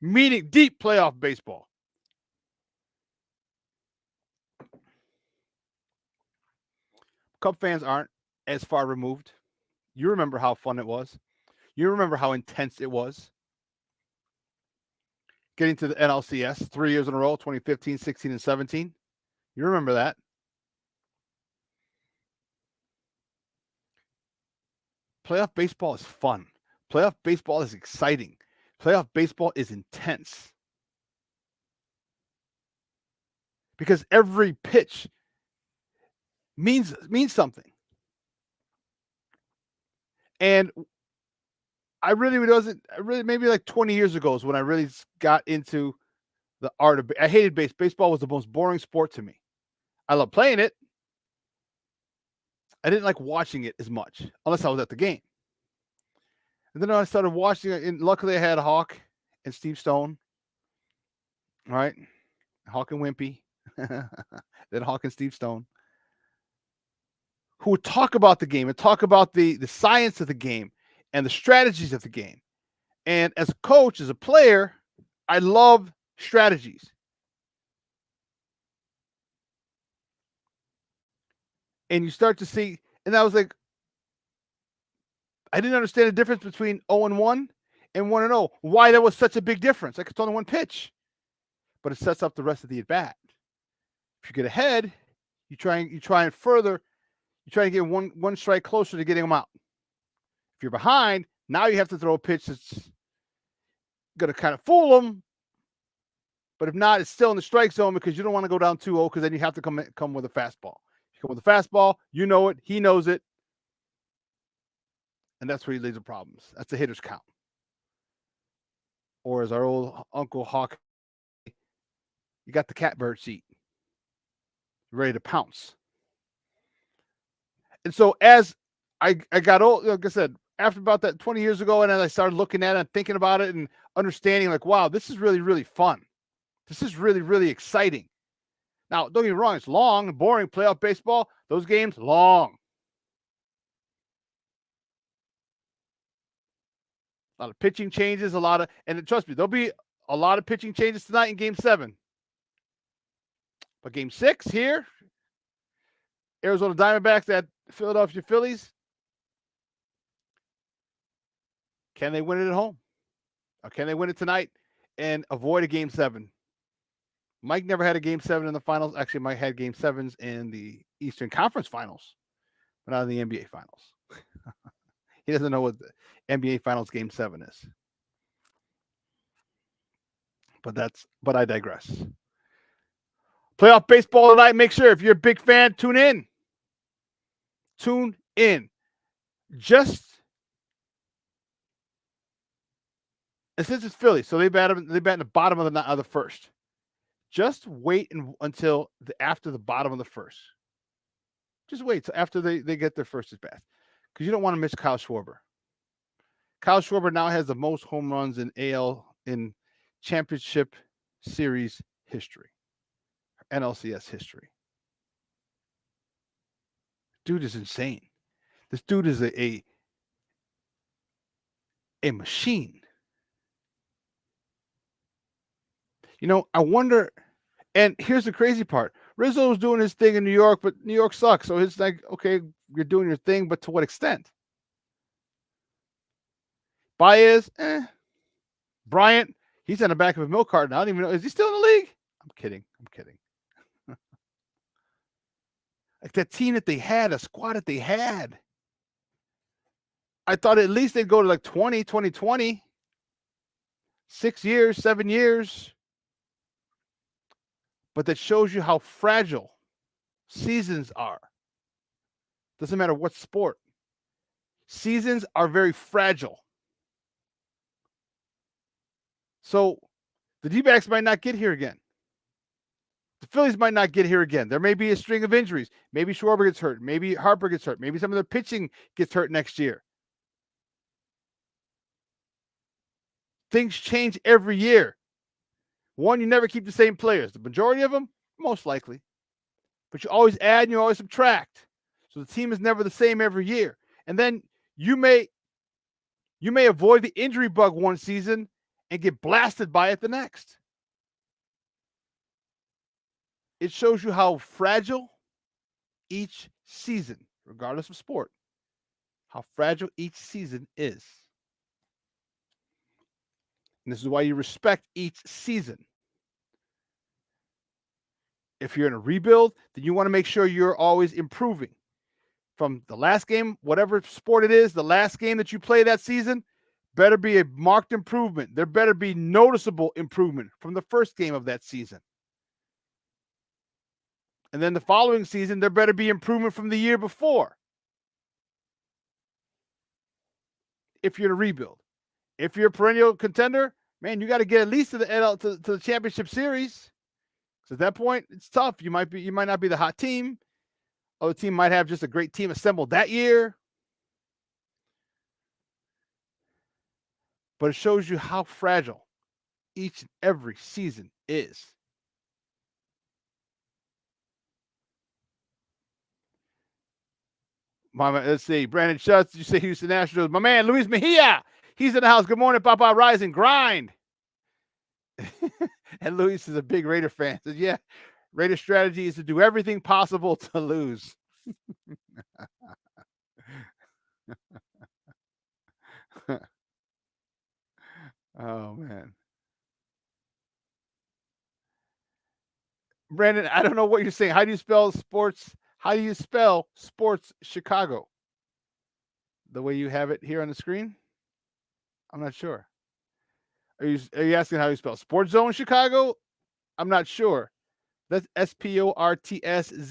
meaning deep playoff baseball. Cub fans aren't. as far removed. You remember how fun it was. You remember how intense it was. Getting to the NLCS 3 years in a row, 2015, 16, and 17. You remember that. Playoff baseball is fun. Playoff baseball is exciting. Playoff baseball is intense. Because every pitch means something. And maybe like 20 years ago is when I really got into the art of. I hated baseball. Baseball was the most boring sport to me. I love playing it. I didn't like watching it as much unless I was at the game. And then I started watching it, and luckily I had Hawk and Steve Stone. All right, Hawk and Wimpy, then Hawk and Steve Stone, who would talk about the game and talk about the science of the game and the strategies of the game. And as a coach, as a player, I love strategies. And you start to see, and I was like, I didn't understand the difference between 0-1 and 1-0. Why that was such a big difference. Like, it's only one pitch, but it sets up the rest of the at bat. If you get ahead, you try and further. You try to get one strike closer to getting them out. If you're behind, now you have to throw a pitch that's going to kind of fool them. But if not, it's still in the strike zone because you don't want to go down 2-0 because then you have to come with a fastball. If you come with a fastball, you know it. He knows it. And that's where he leaves the problems. That's a hitter's count. Or as our old Uncle Hawk, you got the catbird seat. You're ready to pounce. And so as I got old, like I said, after about that 20 years ago, and as I started looking at it and thinking about it and understanding, like, wow, this is really, really fun. This is really, really exciting. Now, don't get me wrong, it's long and boring. Playoff baseball, those games, long. A lot of pitching changes, and trust me, there'll be a lot of pitching changes tonight in Game 7. But Game 6 here, Arizona Diamondbacks at Philadelphia Phillies. Can they win it at home? Or can they win it tonight and avoid a Game 7? Mike never had a Game 7 in the finals. Actually, Mike had Game 7s in the Eastern Conference Finals, but not in the NBA Finals. He doesn't know what the NBA Finals Game 7 is. But I digress. Playoff baseball tonight. Make sure if you're a big fan, tune in. Tune in. And since it's Philly, so they bat in the bottom of the first. Just wait until after the bottom of the first. Just wait till after they get their first at bat, because you don't want to miss Kyle Schwarber. Kyle Schwarber now has the most home runs in championship series history, NLCS history. Dude is insane. This dude is a machine. You know, I wonder, and here's the crazy part. Rizzo was doing his thing in New York, but New York sucks. So it's like, okay, you're doing your thing, but to what extent? Baez, Bryant, he's in the back of a milk carton. I don't even know. Is he still in the league? I'm kidding. Like that team that they had, a squad that they had. I thought at least they'd go to like 2020. 6 years, 7 years. But that shows you how fragile seasons are. Doesn't matter what sport. Seasons are very fragile. So the D-backs might not get here again. The Phillies might not get here again. There may be a string of injuries. Maybe Schwarber gets hurt. Maybe Harper gets hurt. Maybe some of their pitching gets hurt next year. Things change every year. One, you never keep the same players. The majority of them, most likely. But you always add and you always subtract. So the team is never the same every year. And then you may avoid the injury bug one season and get blasted by it the next. It shows you how fragile each season regardless of sport, how fragile each season is. And this is why you respect each season. If you're in a rebuild, then you want to make sure you're always improving. From the last game, whatever sport it is, the last game that you play that season, better be a marked improvement. There better be noticeable improvement from the first game of that season. And then the following season, there better be improvement from the year before. If you're in a rebuild. If you're a perennial contender, man, you got to get at least to the championship series. So at that point, it's tough. You might not be the hot team. Other team might have just a great team assembled that year. But it shows you how fragile each and every season is. Let's see. Brandon Schutz, did you say Houston Astros? My man, Luis Mejia. He's in the house. Good morning, Papa. Rise and grind. And Luis is a big Raider fan. Says, yeah, Raider strategy is to do everything possible to lose. Oh, man. Brandon, I don't know what you're saying. How do you spell sports? How do you spell Sports Chicago? The way you have it here on the screen? I'm not sure. Are you asking how you spell Sports Zone Chicago? I'm not sure. That's SPORTSZONE.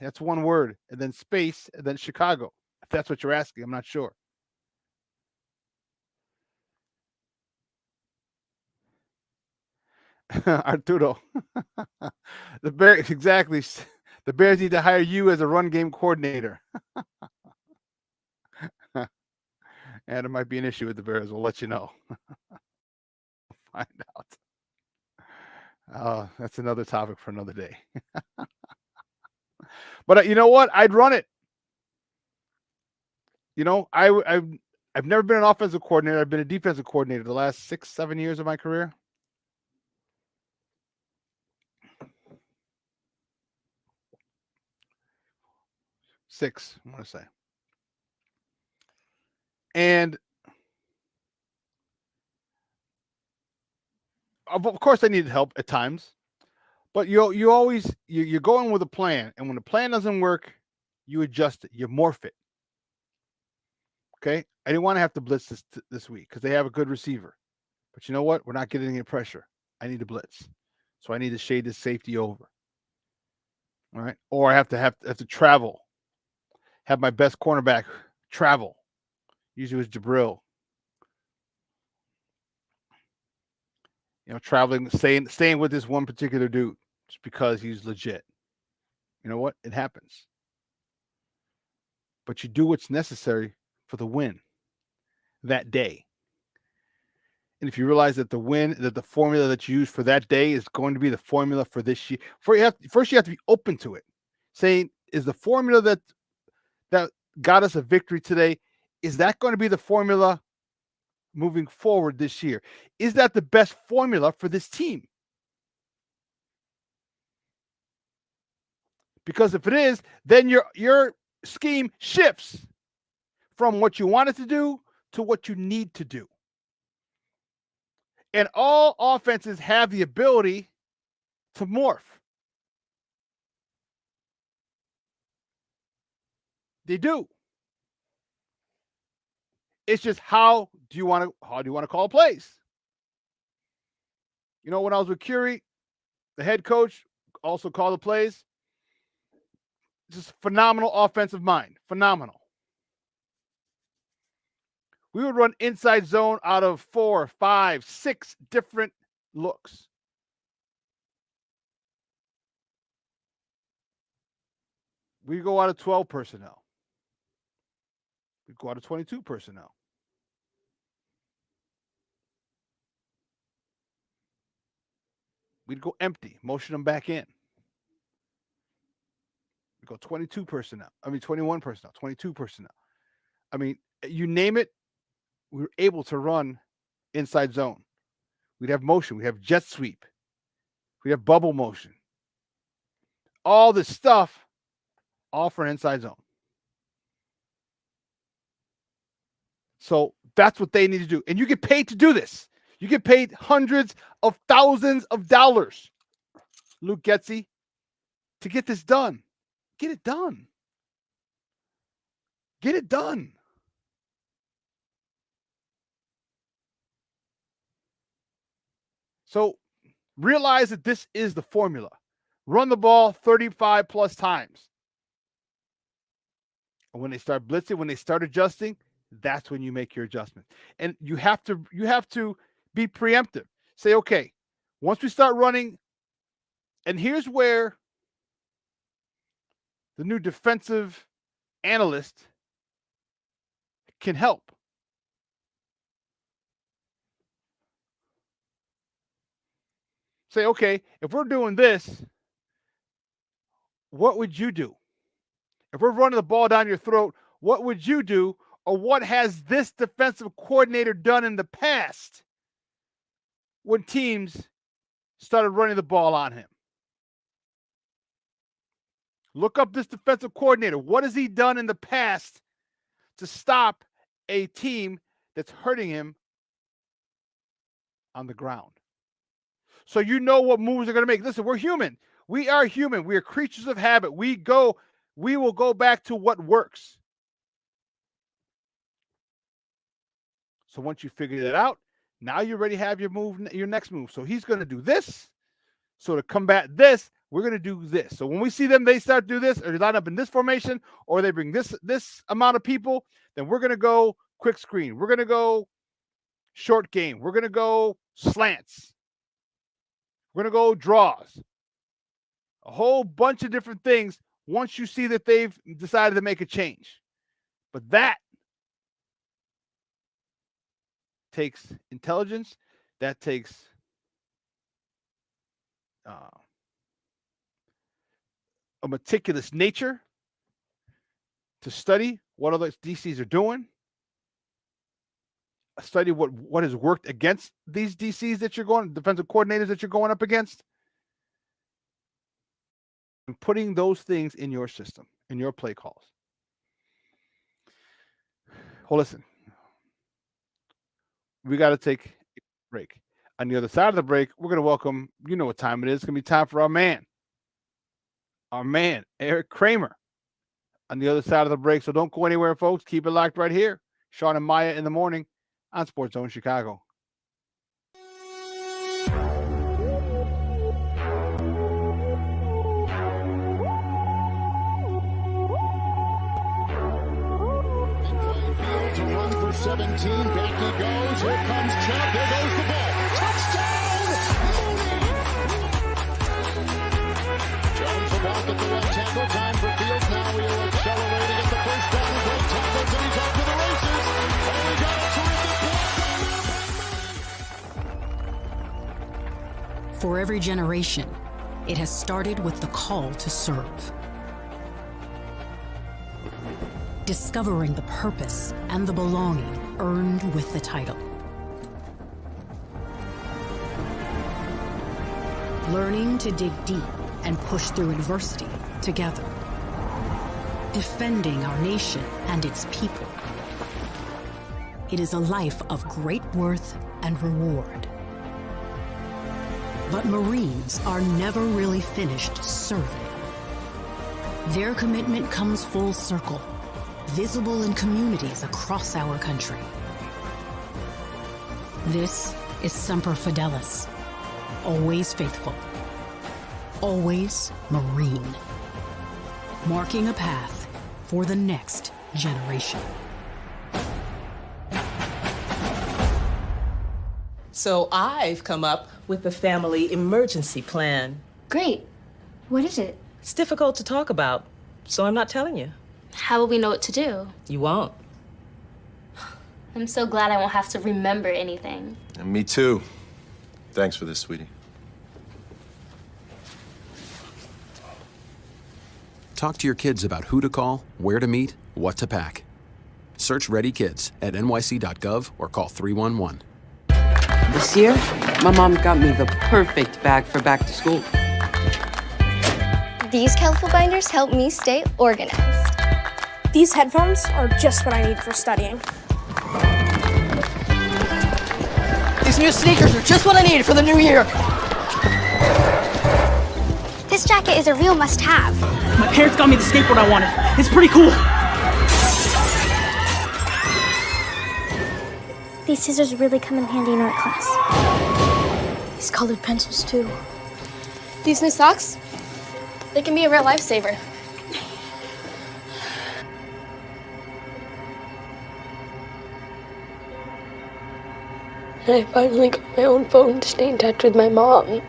That's one word, and then space, and then Chicago. If that's what you're asking, I'm not sure. Arturo. The Bears, exactly. The Bears need to hire you as a run game coordinator. And there might be an issue with the Bears. We'll let you know. Find out. That's another topic for another day. But you know what? I'd run it. You know, I've never been an offensive coordinator. I've been a defensive coordinator the last 6-7 years of my career. Six, I want to say. And of course, I needed help at times, but you're going with a plan, and when the plan doesn't work, you adjust it, you morph it. Okay, I didn't want to have to blitz this week because they have a good receiver, but you know what? We're not getting any pressure. I need to blitz, so I need to shade this safety over. All right, or I have to travel. Have my best cornerback travel. Usually it was Jabril. You know, traveling, staying with this one particular dude just because he's legit. You know what? It happens. But you do what's necessary for the win that day. And if you realize that the formula that you use for that day is going to be the formula for this year, first you have to be open to it. Saying, is the formula that got us a victory today, is that going to be the formula moving forward this year? Is that the best formula for this team? Because if it is, then your scheme shifts from what you wanted to do to what you need to do. And all offenses have the ability to morph. They do. It's just how do you want to call plays? You know, when I was with Curie, the head coach also called the plays. Just phenomenal offensive mind. Phenomenal. We would run inside zone out of 4, 5, 6 different looks. We go out of 12 personnel. We go out of 22 personnel. We'd go empty, motion them back in. We go 22 personnel. 21 personnel, 22 personnel. I mean, you name it, we were able to run inside zone. We'd have motion. We'd have jet sweep. We'd have bubble motion. All this stuff, all for inside zone. So that's what they need to do. And you get paid to do this. You get paid hundreds of thousands of dollars, Luke Getsy, to get this done. Get it done. Get it done. So realize that this is the formula. Run the ball 35 plus times. And when they start blitzing, when they start adjusting, that's when you make your adjustment. And you have to be preemptive. Say, okay, once we start running, and here's where the new defensive analyst can help. Say, okay, if we're doing this, what would you do? If we're running the ball down your throat, what would you do? Or what has this defensive coordinator done in the past when teams started running the ball on him? Look up this defensive coordinator. What has he done in the past to stop a team that's hurting him on the ground? So you know what moves they're going to make. Listen, we're human. We are human. We are creatures of habit. We will go back to what works. So once you figure that out, now you already have your next move. So he's going to do this. So to combat this, we're going to do this. So when we see them, they start to do this, or they line up in this formation, or they bring this amount of people, then we're going to go quick screen. We're going to go short game. We're going to go slants. We're going to go draws. A whole bunch of different things once you see that they've decided to make a change. But that takes intelligence. That takes a meticulous nature to study what other DCs are doing. Study what has worked against these DCs that you're going, defensive coordinators that you're going up against, and putting those things in your system, in your play calls. Well, listen, we got to take a break. On the other side of the break, we're going to welcome, you know what time it is. It's going to be time for our man, Eric Kramer, on the other side of the break. So don't go anywhere, folks. Keep it locked right here. Sean and Maya in the morning on Sports Zone Chicago. To run for 17, back he goes. Here comes Chubb. There goes the ball. Touchdown! Jones about at the left tackle. Time for Fields. Now he'll accelerate to get the first down. Great tackles, and he's off to the races. Oh, he got a terrific block. For every generation, it has started with the call to serve. Discovering the purpose and the belonging earned with the title. Learning to dig deep and push through adversity together. Defending our nation and its people. It is a life of great worth and reward. But Marines are never really finished serving. Their commitment comes full circle, visible in communities across our country. This is Semper Fidelis, always faithful, always Marine, marking a path for the next generation. So I've come up with the family emergency plan. Great. What is it? It's difficult to talk about, so I'm not telling you. How will we know what to do? You won't. I'm so glad I won't have to remember anything. And me too. Thanks for this, sweetie. Talk to your kids about who to call, where to meet, what to pack. Search Ready Kids at nyc.gov or call 311. This year, my mom got me the perfect bag for back to school. These colorful binders help me stay organized. These headphones are just what I need for studying. These new sneakers are just what I needed for the new year. This jacket is a real must-have. My parents got me the skateboard I wanted. It's pretty cool. These scissors really come in handy in art class. These colored pencils, too. These new socks, they can be a real lifesaver. And I finally got my own phone to stay in touch with my mom.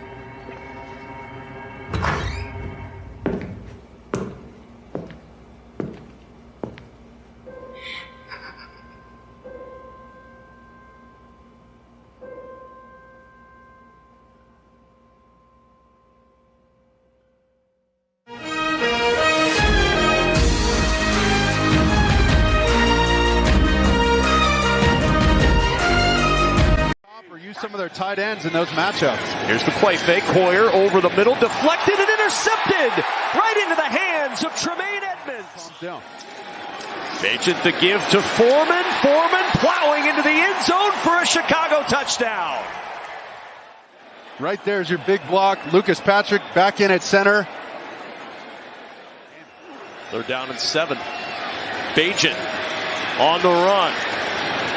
Some of their tight ends in those matchups. Here's the play fake. Hoyer over the middle, deflected and intercepted right into the hands of Tremaine Edmonds. Down. Bagent the give to Foreman. Foreman plowing into the end zone for a Chicago touchdown. Right there's your big block. Lucas Patrick back in at center. They're down in 7. Bagent on the run.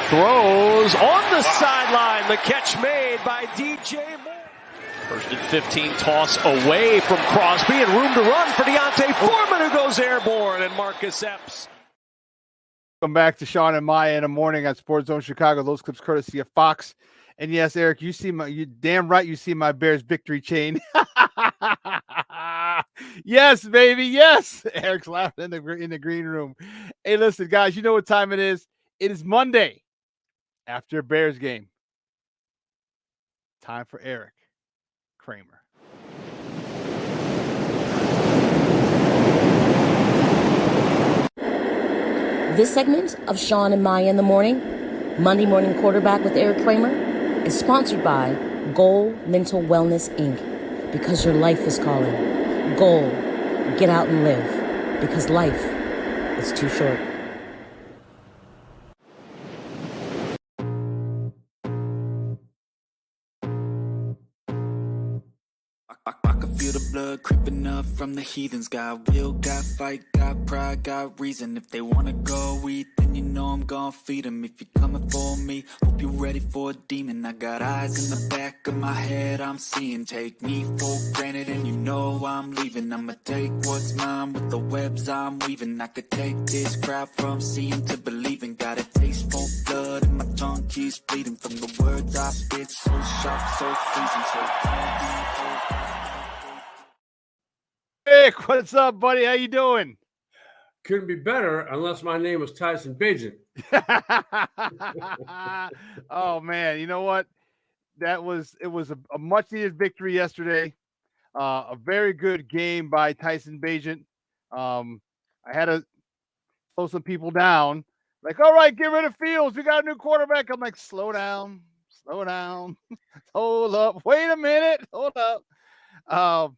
Throws on the sideline. The catch made by DJ Moore. First and 15, toss away from Crosby and room to run for Deontay Foreman, who goes airborne, and Marcus Epps. Welcome back to Sean and Maya in the morning on Sports Zone Chicago. Those clips courtesy of Fox. And yes, Eric, you damn right you see my Bears victory chain. Yes, baby, yes. Eric's laughing in the green room. Hey, listen, guys, you know what time it is? It is Monday after a Bears game. Time for Eric Kramer. This segment of Sean and Maya in the morning, Monday Morning Quarterback with Eric Kramer, is sponsored by Goal Mental Wellness, Inc. Because your life is calling. Goal, get out and live. Because life is too short. I can feel the blood creeping up from the heathens. Got will, got fight, got pride, got reason. If they wanna go eat, then you know I'm gonna feed them. If you're coming for me, hope you're ready for a demon. I got eyes in the back of my head, I'm seeing. Take me for granted and you know I'm leaving. I'ma take what's mine with the webs I'm weaving. I could take this crowd from seeing to believing. Got a taste for blood and my tongue keeps bleeding. From the words I spit, so sharp, so freezing, so Rick, what's up, buddy? How you doing? Couldn't be better unless my name was Tyson Bagent. Oh man, you know what? It was a much needed victory yesterday. A very good game by Tyson Bagent. I had to slow some people down. Like, all right, get rid of Fields. We got a new quarterback. I'm like, slow down, hold up, wait a minute, hold up.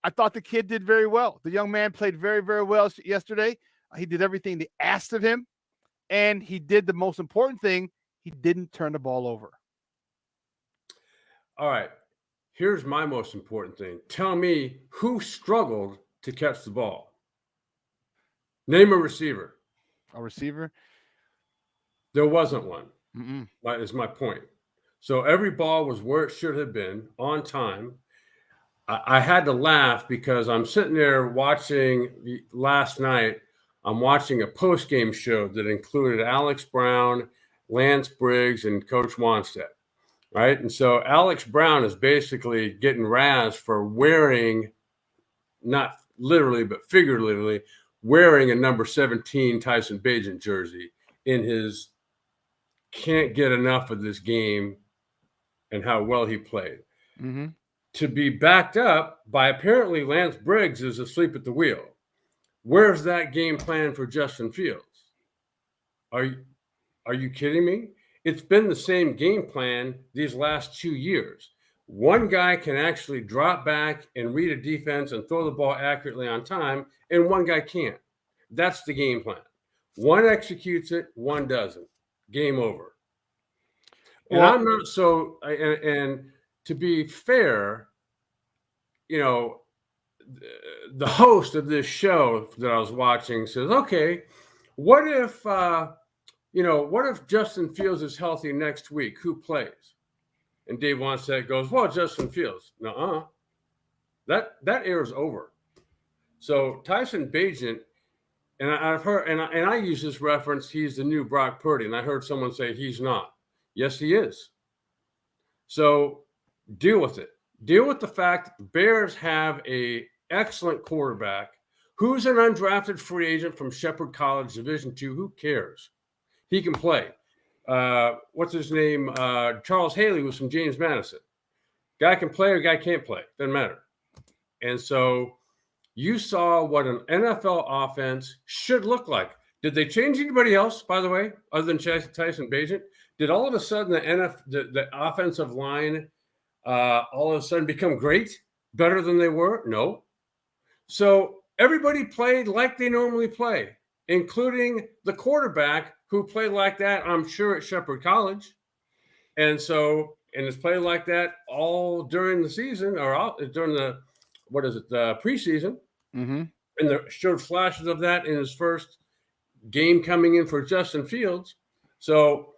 I thought the kid did very well. The young man played very, very well yesterday. He did everything they asked of him, and he did the most important thing. He didn't turn the ball over. All right, here's my most important thing. Tell me who struggled to catch the ball. Name a receiver. A receiver? There wasn't one. Mm-mm. That is my point. So every ball was where it should have been, on time. I had to laugh because I'm sitting there watching last night. I'm watching a post-game show that included Alex Brown, Lance Briggs, and Coach Wanstead, right? And so Alex Brown is basically getting razzed for wearing, not literally, but figuratively, wearing a number 17 Tyson Bagent jersey in his can't get enough of this game and how well he played. Mm-hmm. To be backed up by apparently Lance Briggs is asleep at the wheel. Where's that game plan for Justin Fields? Are you kidding me? It's been the same game plan these last 2 years. One guy can actually drop back and read a defense and throw the ball accurately on time, and one guy can't. That's the game plan. One executes it, one doesn't. Game over. And Well, I'm not so. And to be fair, you know, the host of this show that I was watching says, "Okay, what if what if Justin Fields is healthy next week? Who plays?" And Dave Wannstedt goes, "Well, Justin Fields." Nuh-uh. That era is over. So Tyson Bagent, and I've heard, and I use this reference. He's the new Brock Purdy, and I heard someone say he's not. Yes, he is. So deal with it. Deal with the fact that the Bears have a excellent quarterback who's an undrafted free agent from Shepherd College, Division II. Who cares? He can play. What's his name? Charles Haley was from James Madison. Guy can play or guy can't play. Doesn't matter. And so you saw what an NFL offense should look like. Did they change anybody else, by the way, other than Tyson Bagent? Did all of a sudden the offensive line all of a sudden become great, better than they were? No. So everybody played like they normally play, including the quarterback who played like that, I'm sure, at Shepherd College. And it's played like that all during the season or all, during the preseason. Mm-hmm. And there showed flashes of that in his first game coming in for Justin Fields. So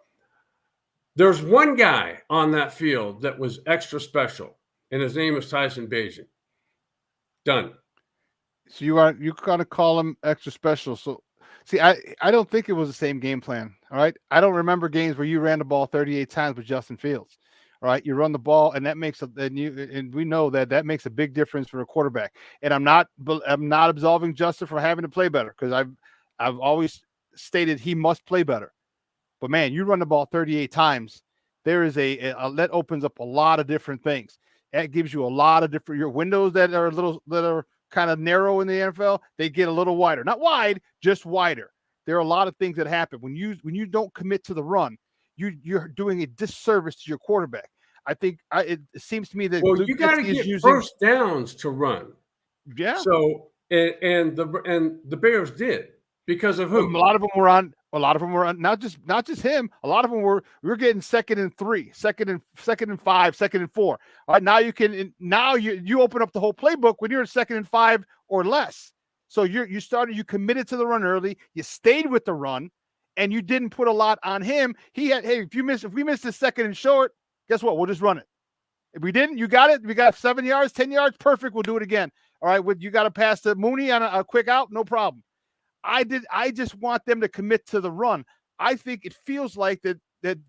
there's one guy on that field that was extra special, and his name is Tyson Bagent. Done. So you gotta call him extra special. So see, I don't think it was the same game plan. All right. I don't remember games where you ran the ball 38 times with Justin Fields. All right. You run the ball, and that makes and we know that makes a big difference for a quarterback. And I'm not absolving Justin for having to play better, because I've always stated he must play better. But man, you run the ball 38 times. There is that opens up a lot of different things. That gives you a lot of different, your windows that are kind of narrow in the NFL, they get a little wider. Not wide, just wider. There are a lot of things that happen when you don't commit to the run. You're doing a disservice to your quarterback. I think it seems to me that you got to get first downs to run. Yeah. So and the Bears did, because of who? A lot of them were on. Not just him. A lot of them we were getting 2nd and 3, 2nd and 5, 2nd and 4. All right, now you open up the whole playbook when you're in 2nd and 5 or less. So you committed to the run early. You stayed with the run, and you didn't put a lot on him. If we missed the 2nd and short, guess what? We'll just run it. If we didn't, you got it. We got 7 yards, 10 yards, perfect. We'll do it again. All right, you got to pass to Mooney on a quick out, no problem. I just want them to commit to the run. I think it feels like that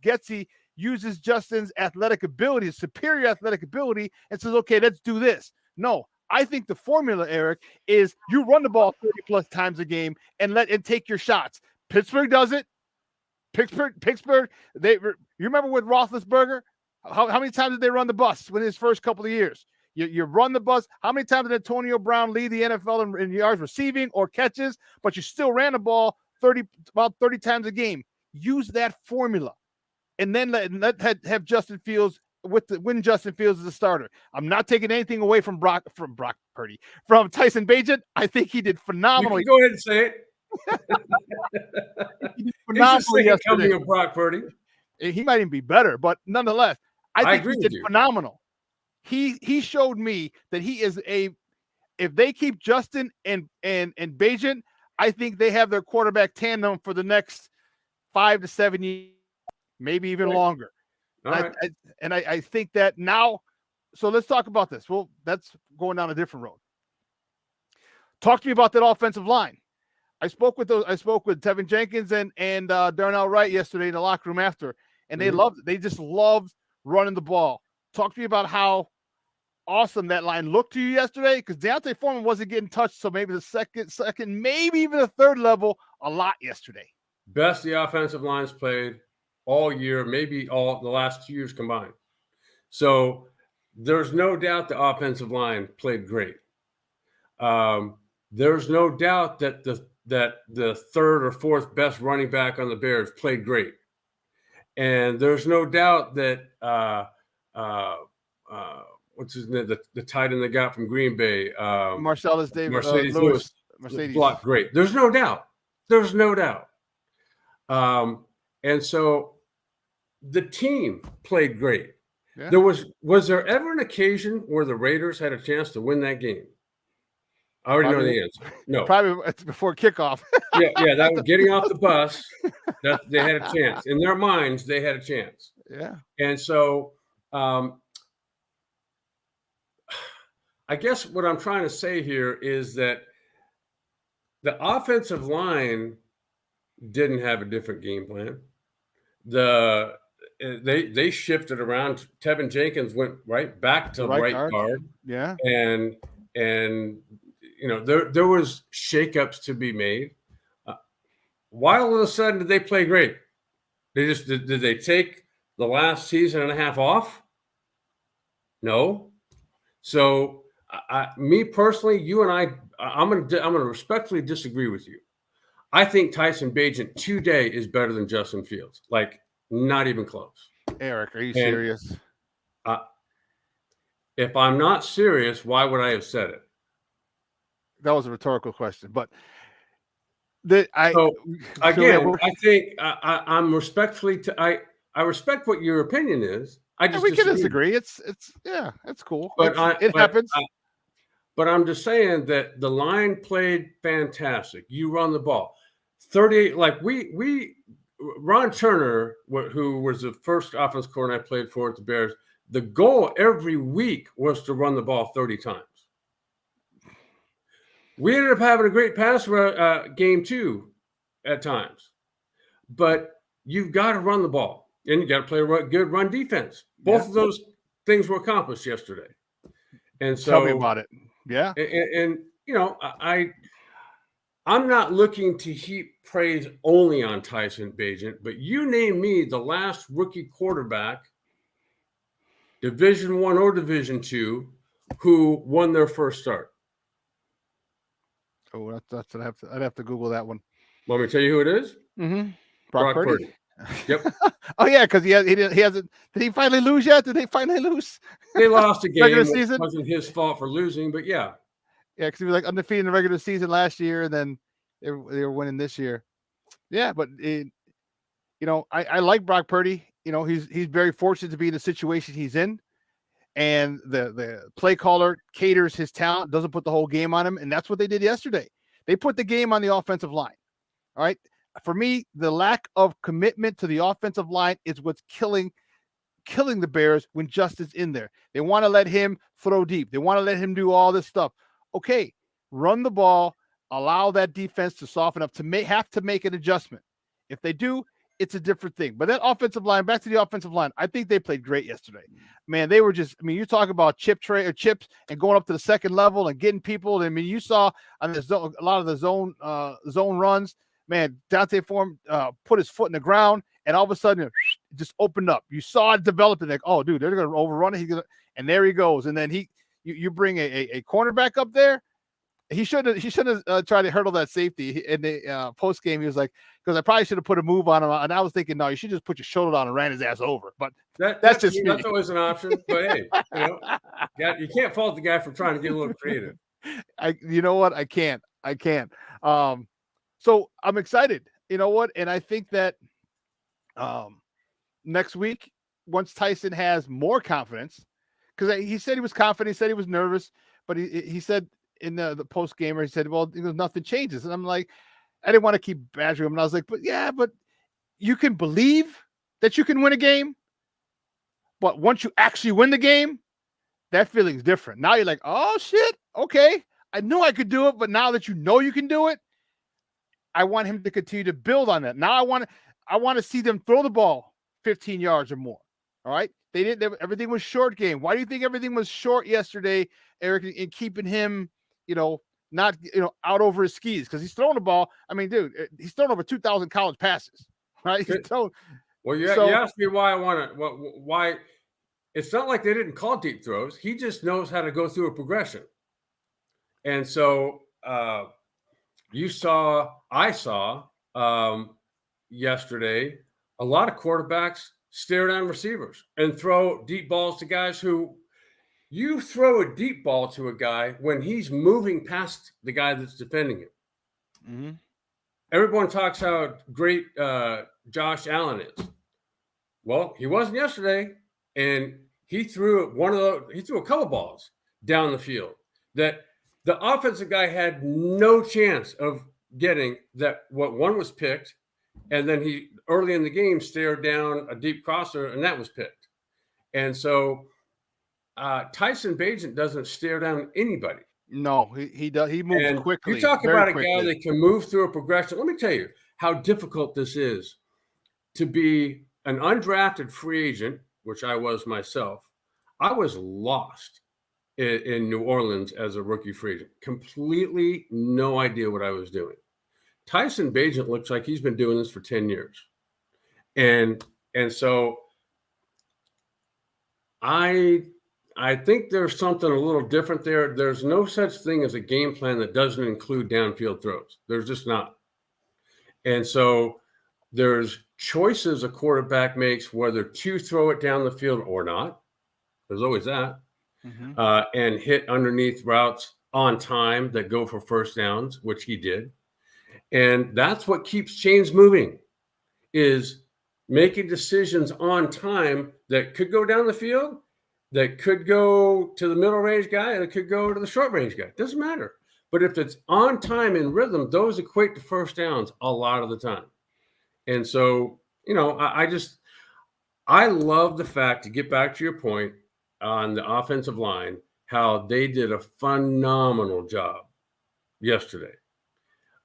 Getsy uses Justin's athletic ability, his superior athletic ability, and says, okay, let's do this. No, I think the formula, Eric, is you run the ball 30+ times a game and take your shots. Pittsburgh does it. Pittsburgh. You remember with Roethlisberger? How many times did they run the bus in his first couple of years? You run the bus. How many times did Antonio Brown lead the NFL in yards receiving or catches, but you still ran the ball about 30 times a game? Use that formula, and then have Justin Fields when Justin Fields is a starter. I'm not taking anything away from Brock Purdy, from Tyson Bagent. I think he did phenomenally. You can go ahead and say it. He did phenomenally yesterday. Coming of Brock Purdy. He might even be better, but nonetheless, I think he did phenomenal. He showed me that he is if they keep Justin and Bagent, I think they have their quarterback tandem for the next 5 to 7 years, maybe even longer. I think that now. So let's talk about this. Well, that's going down a different road. Talk to me about that offensive line. I spoke with Tevin Jenkins and Darnell Wright yesterday in the locker room after, and they just loved running the ball. Talk to me about how awesome that line looked to you yesterday, because Deontay Foreman wasn't getting touched, so maybe the second, maybe even the third level a lot yesterday. Best the offensive line's played all year, maybe all the last 2 years combined. So there's no doubt the offensive line played great. There's no doubt that the third or fourth best running back on the Bears played great. And there's no doubt that what's his name? The tight end they got from Green Bay, Marcellus Davis, Mercedes Lewis, blocked great. There's no doubt. And so the team played great. Yeah. Was there ever an occasion where the Raiders had a chance to win that game? I already know the answer. No. Probably before kickoff. Yeah, that was getting off the bus. That they had a chance. In their minds, they had a chance. Yeah. And so I guess what I'm trying to say here is that the offensive line didn't have a different game plan. They shifted around. Tevin Jenkins went right back to right guard. Yeah. And there was shakeups to be made. Why all of a sudden did they play great? Did they take the last season and a half off? No. So me personally, you and I'm gonna respectfully disagree with you. I think Tyson Bagent today is better than Justin Fields. Like, not even close. Eric, are you serious? If I'm not serious, why would I have said it? That was a rhetorical question, but I think I'm respectfully I respect what your opinion is. We can disagree. It's cool. But it happens. But I'm just saying that the line played fantastic. You run the ball 38. Like Ron Turner, who was the first offense coordinator I played for at the Bears. The goal every week was to run the ball 30 times. We ended up having a great pass game too at times. But you've got to run the ball, and you got to play a good run defense. Both of those things were accomplished yesterday. And so tell me about it. Yeah. And I'm not looking to heap praise only on Tyson Bagent, but you name me the last rookie quarterback, Division I or Division II, who won their first start. Oh, that's I'd have to Google that one. Want me to tell you who it is? Mm-hmm. Brock Purdy. Yep. Oh yeah, because he hasn't. Did he finally lose yet? Did they finally lose? They lost a game. Regular season. It wasn't his fault for losing, but yeah. Yeah, because he was like undefeated in the regular season last year, and then they were winning this year. Yeah, but I like Brock Purdy. He's very fortunate to be in the situation he's in, and the play caller caters his talent, doesn't put the whole game on him, and that's what they did yesterday. They put the game on the offensive line. All right. For me, the lack of commitment to the offensive line is what's killing the Bears when Justin's in there. They want to let him throw deep. They want to let him do all this stuff. Okay, run the ball, allow that defense to soften up, have to make an adjustment. If they do, it's a different thing. But that offensive line, back to the offensive line, I think they played great yesterday. Man, they were you talk about chips and going up to the second level and getting people. I mean, you saw on a lot of the zone runs. Man, Dante Form put his foot in the ground, and all of a sudden it just opened up. You saw it developing. Like, oh, dude, they're going to overrun it. And there he goes. And then you bring a cornerback up there. He shouldn't have tried to hurdle that safety in the post game. He was like, because I probably should have put a move on him. And I was thinking, no, you should just put your shoulder on and ran his ass over. But that's just me. That's always an option. But hey, you can't fault the guy for trying to get a little creative. You know what? I can't. So I'm excited. You know what? And I think that next week, once Tyson has more confidence, because he said he was confident, he said he was nervous, but he said in the post gamer, he said, well, nothing changes. And I'm like, I didn't want to keep badgering him. And I was like, but you can believe that you can win a game. But once you actually win the game, that feeling's different. Now you're like, oh shit. Okay. I knew I could do it, but now that you know you can do it, I want him to continue to build on that. Now I want to see them throw the ball 15 yards or more. All right. Everything was short game. Why do you think everything was short yesterday, Eric, in keeping him, not, out over his skis? Because he's throwing the ball. I mean, dude, he's thrown over 2,000 college passes, right? Well, you asked me why I want to, why it's not like they didn't call deep throws. He just knows how to go through a progression. And so, I saw yesterday, a lot of quarterbacks stare down receivers and throw deep balls to guys who you throw a deep ball to a guy when he's moving past the guy that's defending him. Mm-hmm. Everyone talks how great Josh Allen is. Well, he wasn't yesterday, and he threw a couple balls down the field that the offensive guy had no chance of getting. That what one was picked, and then he early in the game stared down a deep crosser, and that was picked. And so Tyson Bagent doesn't stare down anybody. No, he does. He moves And quickly. you talk very about a guy quickly. that can move through a progression. Let me tell you how difficult this is to be an undrafted free agent, which I was myself. I was lost in New Orleans as a rookie free agent. Completely no idea what I was doing. Tyson Bagent looks like he's been doing this for 10 years. And so I think there's something a little different there. There's no such thing as a game plan that doesn't include downfield throws. There's just not. And so there's choices a quarterback makes whether to throw it down the field or not. There's always that. And hit underneath routes on time that go for first downs, which he did. And that's what keeps chains moving, is making decisions on time that could go down the field, that could go to the middle range guy, and it could go to the short range guy. It doesn't matter. But if it's on time and rhythm, those equate to first downs a lot of the time. And so, I love the fact, to get back to your point on the offensive line, how they did a phenomenal job yesterday,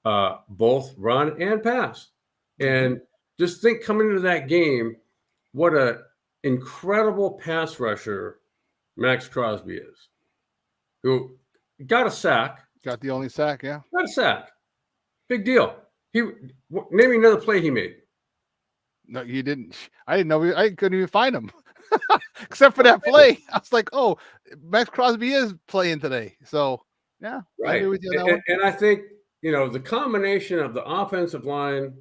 both run and pass. And just think, coming into that game, what a incredible pass rusher Max Crosby is, who got a sack. Got the only sack, yeah. Got a sack. Big deal. Name me another play he made. No, you didn't. I didn't know. I couldn't even find him, except for that play. I was like, "Oh, Max Crosby is playing today." So, yeah, right. I agree with you on that one. And I think the combination of the offensive line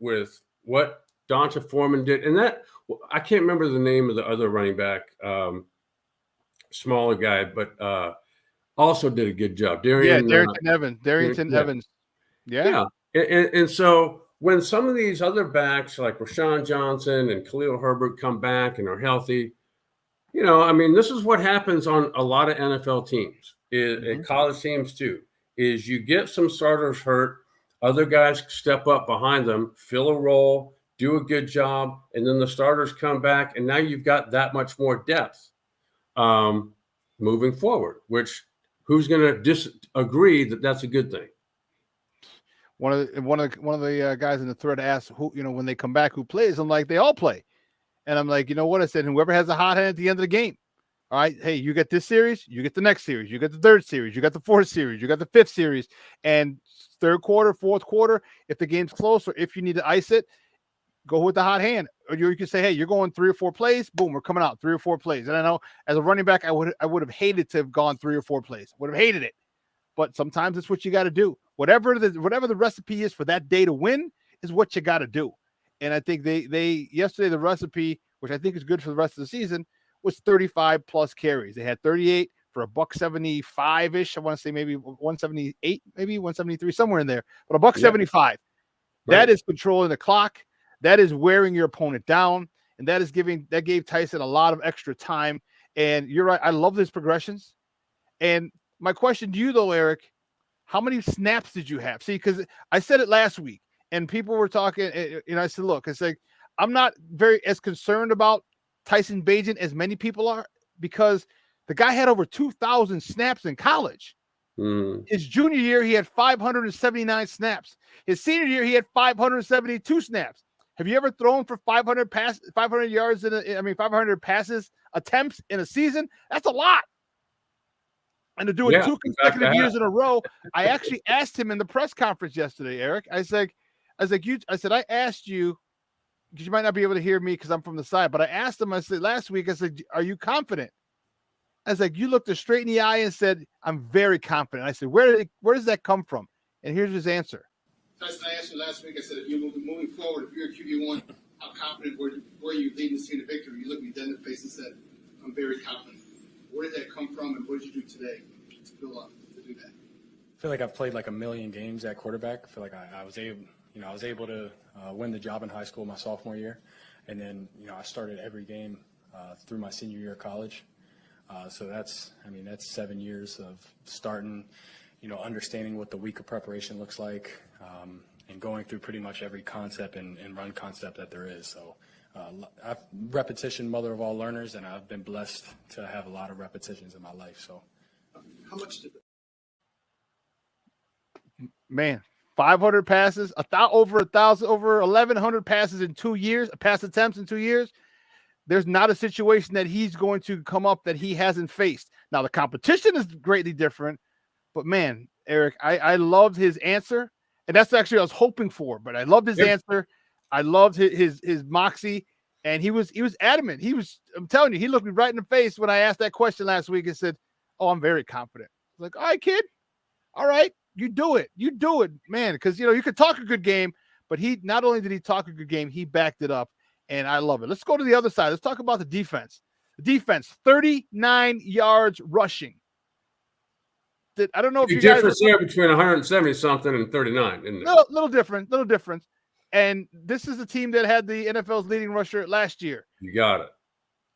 with what Donta Foreman did, and that I can't remember the name of the other running back, smaller guy, but also did a good job. Darrington Evans. Yeah. And so when some of these other backs like Rashawn Johnson and Khalil Herbert come back and are healthy, this is what happens on a lot of NFL teams, and college teams too, is you get some starters hurt, other guys step up behind them, fill a role, do a good job, and then the starters come back, and now you've got that much more depth moving forward, which who's going to disagree that that's a good thing? One of the guys in the thread asked who, when they come back, who plays. I'm like, they all play. And I'm like, you know what? I said, whoever has a hot hand at the end of the game. All right. Hey, you get this series, you get the next series, you get the third series, you got the fourth series, you got the fifth series, and third quarter, fourth quarter, if the game's close or if you need to ice it, go with the hot hand. Or you can say, hey, you're going 3 or 4 plays. Boom, we're coming out 3 or 4 plays. And I know as a running back, I would have hated to have gone 3 or 4 plays. Would have hated it. But sometimes it's what you got to do. Whatever the recipe is for that day to win is what you got to do. And I think they yesterday, the recipe, which I think is good for the rest of the season, was 35 plus carries. They had 38 for $175-ish. I want to say maybe 178, maybe 173, somewhere in there. But $175. Right. That is controlling the clock. That is wearing your opponent down. And that gave Tyson a lot of extra time. And you're right. I love these progressions. And my question to you, though, Eric, how many snaps did you have? See, because I said it last week, and people were talking, and I said, look, it's like, I'm not as concerned about Tyson Bagent as many people are, because the guy had over 2,000 snaps in college. His junior year, he had 579 snaps. His senior year, he had 572 snaps. Have you ever thrown for 500 yards 500 passes attempts in a season? That's a lot. And to do it 2 consecutive years in a row, I actually asked him in the press conference yesterday, Eric. I said, I asked you, because you might not be able to hear me because I'm from the side, but I asked him, I said, last week, I said, are you confident? I was like, you looked us straight in the eye and said, I'm very confident. I said, where does that come from? And here's his answer. Tyson, I asked you last week, I said, if you're moving forward, if you're a QB1, how confident were you leading this team to victory? You looked me dead in the face and said, I'm very confident. Where did that come from, and what did you do today to build up to do that? I feel like I've played like a million games at quarterback. I feel like I was able to win the job in high school my sophomore year. And then, I started every game through my senior year of college. So that's 7 years of starting, understanding what the week of preparation looks like, and going through pretty much every concept and run concept that there is. So repetition, mother of all learners, and I've been blessed to have a lot of repetitions in my life. So How much did Man, 500 passes, over 1,000, over 1,100 passes in 2 years, pass attempts in 2 years. There's not a situation that he's going to come up that he hasn't faced. Now, the competition is greatly different, but man, Eric, I loved his answer, and that's actually what I was hoping for, but I loved his answer. I loved his moxie, and he was adamant. I'm telling you, he looked me right in the face when I asked that question last week and said, "Oh, I'm very confident." I was like, "All right, kid. All right, you do it, man." Because you could talk a good game, but he not only did he talk a good game, he backed it up, and I love it. Let's go to the other side. Let's talk about the defense. The defense, 39 yards rushing. I don't know if The you guys difference there between 170 something and 39, isn't it? Little different. And this is a team that had the NFL's leading rusher last year. You got it.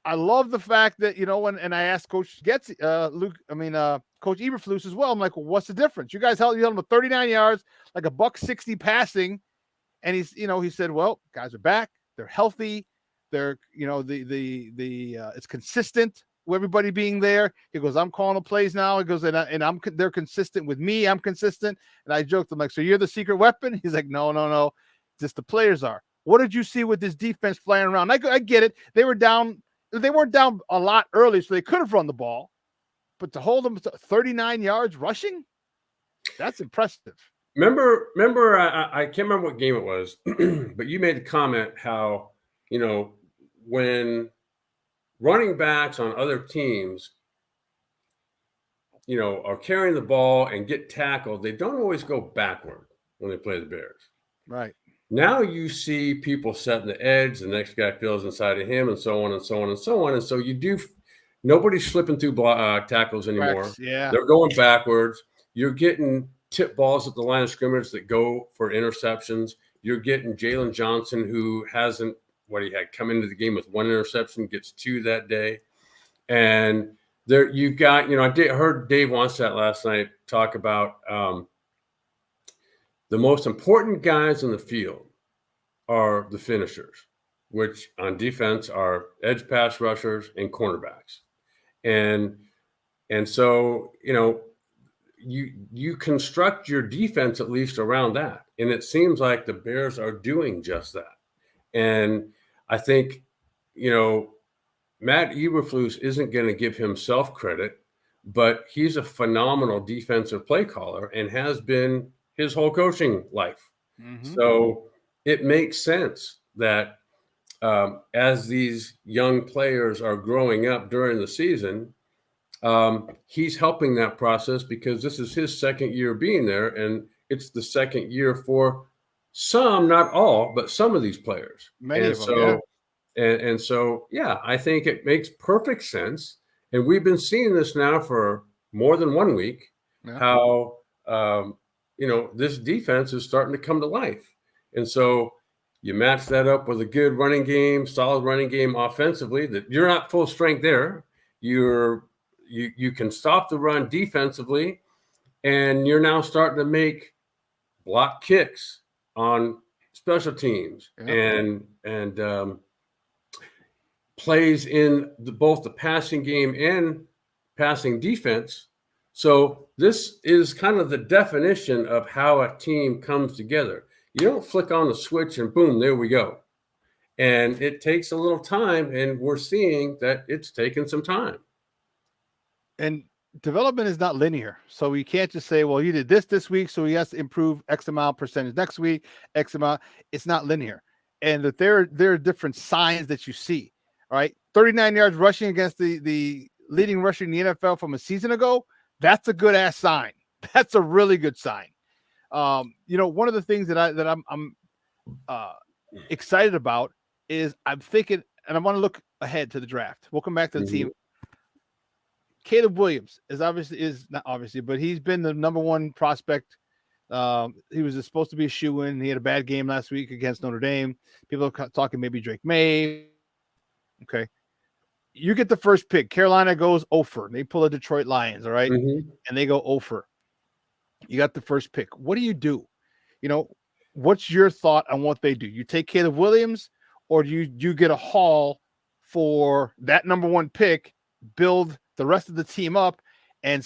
I love the fact that and I asked Coach Coach Eberflus as well. I'm like, well, what's the difference? You guys held him to 39 yards, like a $160 passing, and he said, well, guys are back, they're healthy, they're it's consistent with everybody being there. He goes, I'm calling the plays now. He goes, they're consistent with me. I'm consistent. And I joked, I'm like, so you're the secret weapon? He's like, no, just the players are. What did you see with this defense flying around? I get it. They were down. They weren't down a lot early, so they could have run the ball. But to hold them to 39 yards rushing, that's impressive. Remember, I can't remember what game it was, but you made the comment how, when running backs on other teams, are carrying the ball and get tackled, they don't always go backward when they play the Bears. Right. Now you see people setting the edge, the next guy fills inside of him, and so on and so on and so on. And so nobody's slipping through tackles anymore. Yeah. They're going backwards. You're getting tip balls at the line of scrimmage that go for interceptions. You're getting Jalen Johnson, who hasn't, he had come into the game with one interception, gets 2 that day. And there you've got, I heard Dave Wannstedt last night talk about the most important guys in the field are the finishers, which on defense are edge pass rushers and cornerbacks. And so, you construct your defense at least around that. And it seems like the Bears are doing just that. And I think, Matt Eberflus isn't going to give himself credit, but he's a phenomenal defensive play caller and has been his whole coaching life. Mm-hmm. So it makes sense that as these young players are growing up during the season, he's helping that process because this is his second year being there, and it's the second year for some, not all, but some of these players. Many of them, and so, I think it makes perfect sense. And we've been seeing this now for more than 1 week, how this defense is starting to come to life. And so you match that up with a good running game, solid running game offensively, that you're not full strength there. You can stop the run defensively, and you're now starting to make block kicks on special teams and plays in both the passing game and passing defense. So this is kind of the definition of how a team comes together. You don't flick on the switch and boom, there we go. And it takes a little time, and we're seeing that it's taken some time. And development is not linear. So we can't just say, well, you did this week, so he has to improve X amount percentage next week, X amount. It's not linear. And that there are different signs that you see. All right. 39 yards rushing against the leading rusher in the NFL from a season ago. That's a good ass sign. That's a really good sign. One of the things that I'm excited about is I'm thinking, and I want to look ahead to the draft. We'll come back to the team. Caleb Williams is not obviously, but he's been the number one prospect He was supposed to be a shoo-in. He had a bad game last week against Notre Dame. People are talking maybe Drake May. Okay. You get the first pick. Carolina goes over. They pull the Detroit Lions, all right? Mm-hmm. And they go over. You got the first pick. What do you do? You know, what's your thought on what they do? You take Caleb Williams, or do you get a haul for that number one pick, build the rest of the team up, and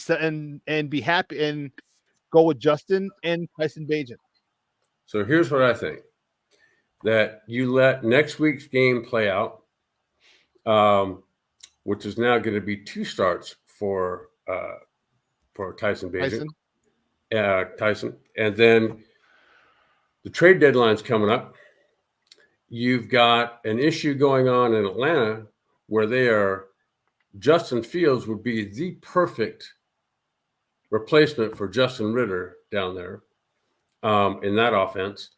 be happy and go with Justin and Tyson Bagent? So here's what I think: that you let next week's game play out, which is now going to be 2 starts for Tyson Bagent. Tyson. And then the trade deadline's coming up. You've got an issue going on in Atlanta where Justin Fields would be the perfect replacement for Justin Ritter down there in that offense.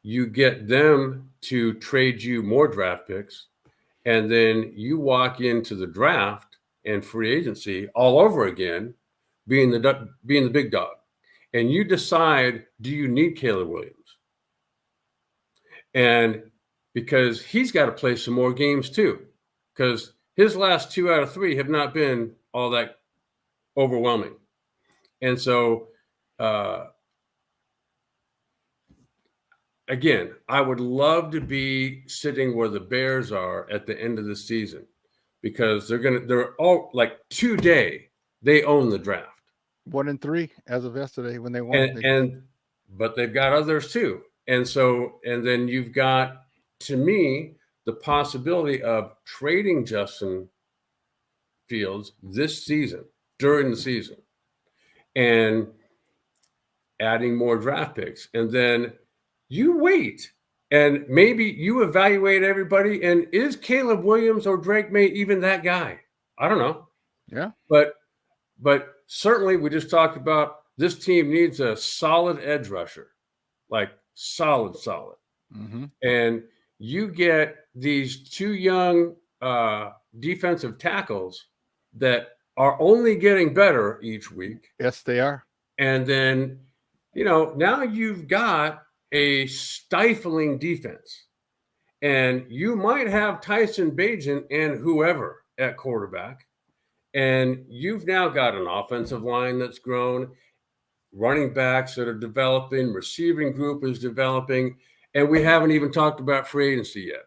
You get them to trade you more draft picks, and then you walk into the draft and free agency all over again, being the big dog. And you decide, do you need Caleb Williams? And because he's got to play some more games too, because his last 2 out of 3 have not been all that overwhelming. And so, again, I would love to be sitting where the Bears are at the end of the season, because they're all like today, they own the draft. 1-3 as of yesterday when they won. But they've got others too. And then you've got, to me, the possibility of trading Justin Fields this season, during the season, and adding more draft picks. And then you wait and maybe you evaluate everybody. And is Caleb Williams or Drake May even that guy? I don't know. Yeah. But certainly we just talked about this team needs a solid edge rusher, like solid. Mm-hmm. And you get these 2 young defensive tackles that are only getting better each week. Yes, they are. And then, now you've got a stifling defense. And you might have Tyson Bagent and whoever at quarterback. And you've now got an offensive line that's grown, running backs that are developing, receiving group is developing, and we haven't even talked about free agency yet.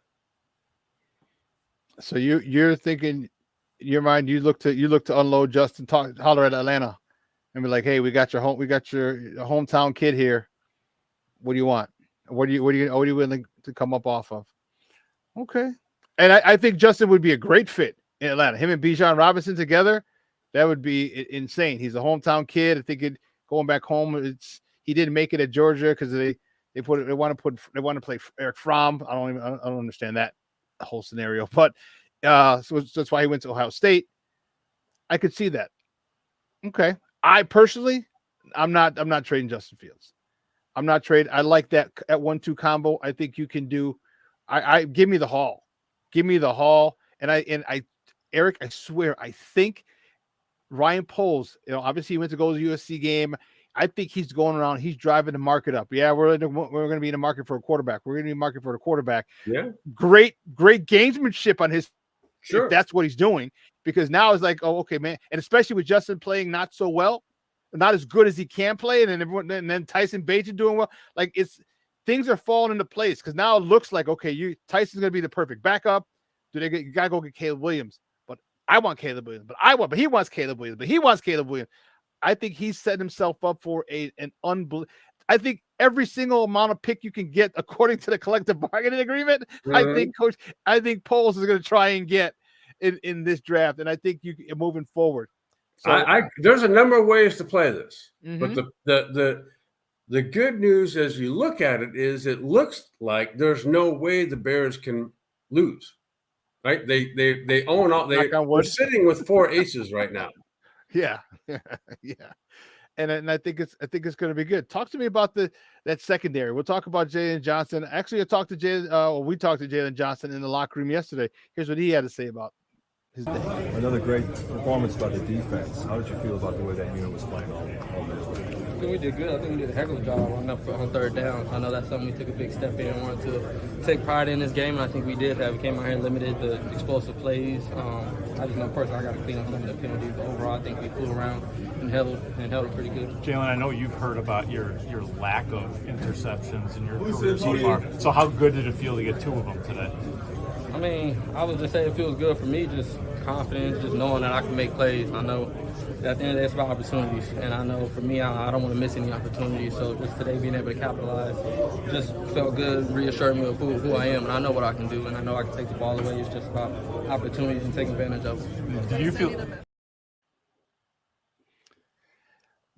So you're thinking in your mind, you look to unload Justin, holler at Atlanta, and be like, hey, we got your hometown kid here. What do you want? What are you willing to come up off of? Okay. And I think Justin would be a great fit in Atlanta. Him and Bijan Robinson together, that would be insane. He's a hometown kid. I think going back home, he didn't make it at Georgia because they want to play Eric Fromm. I don't understand that whole scenario, but so that's why he went to Ohio State. I could see that. Okay. I personally, I'm not trading Justin Fields. I'm not trading. I like that at 1-2 combo. I think you can do. I give me the haul. Give me the haul. And Eric, I swear, I think Ryan Poles, obviously he went to go to the USC game. I think he's going around. He's driving the market up. Yeah, we're going to be in the market for a quarterback. We're going to be in the market for a quarterback. Yeah. Great gamesmanship on his. Sure. If that's what he's doing, because now it's like, oh, okay, man. And especially with Justin playing not so well, not as good as he can play. And then Tyson Bagent doing well. Like things are falling into place, because now it looks like, okay, Tyson's going to be the perfect backup. You got to go get Caleb Williams. I want Caleb Williams, but he wants Caleb Williams, but he wants Caleb Williams. I think he's set himself up for an unbelievable. I think every single amount of pick you can get according to the collective bargaining agreement, Mm-hmm. I think Poles is going to try and get in this draft, and I think moving forward. So there's a number of ways to play this, Mm-hmm. but the good news as you look at it is it looks like there's no way the Bears can lose. Right? They own all. They're sitting with 4 aces right now. Yeah. Yeah. And I think it's going to be good. Talk to me about that secondary. We'll talk about Jalen Johnson. Actually, we talked to Jalen Johnson in the locker room yesterday. Here's what he had to say about his day. Another great performance by the defense. How did you feel about the way that unit was playing all day? I think we did good. I think we did a heck of a job on third down. I know that's something we took a big step in and wanted to take pride in this game, and I think we did that. We came out here and limited the explosive plays. I just know personally I got to clean up some of the penalties, but overall I think we flew around and held it pretty good. Jalen, I know you've heard about your lack of interceptions in your career so far. So how good did it feel to get 2 of them today? I mean, I would just say it feels good for me, just confidence, just knowing that I can make plays. I know that at the end of the day, it's about opportunities, and I know for me, I don't want to miss any opportunities. So just today being able to capitalize just felt good, reassured me of who I am, and I know what I can do, and I know I can take the ball away. It's just about opportunities and taking advantage of them.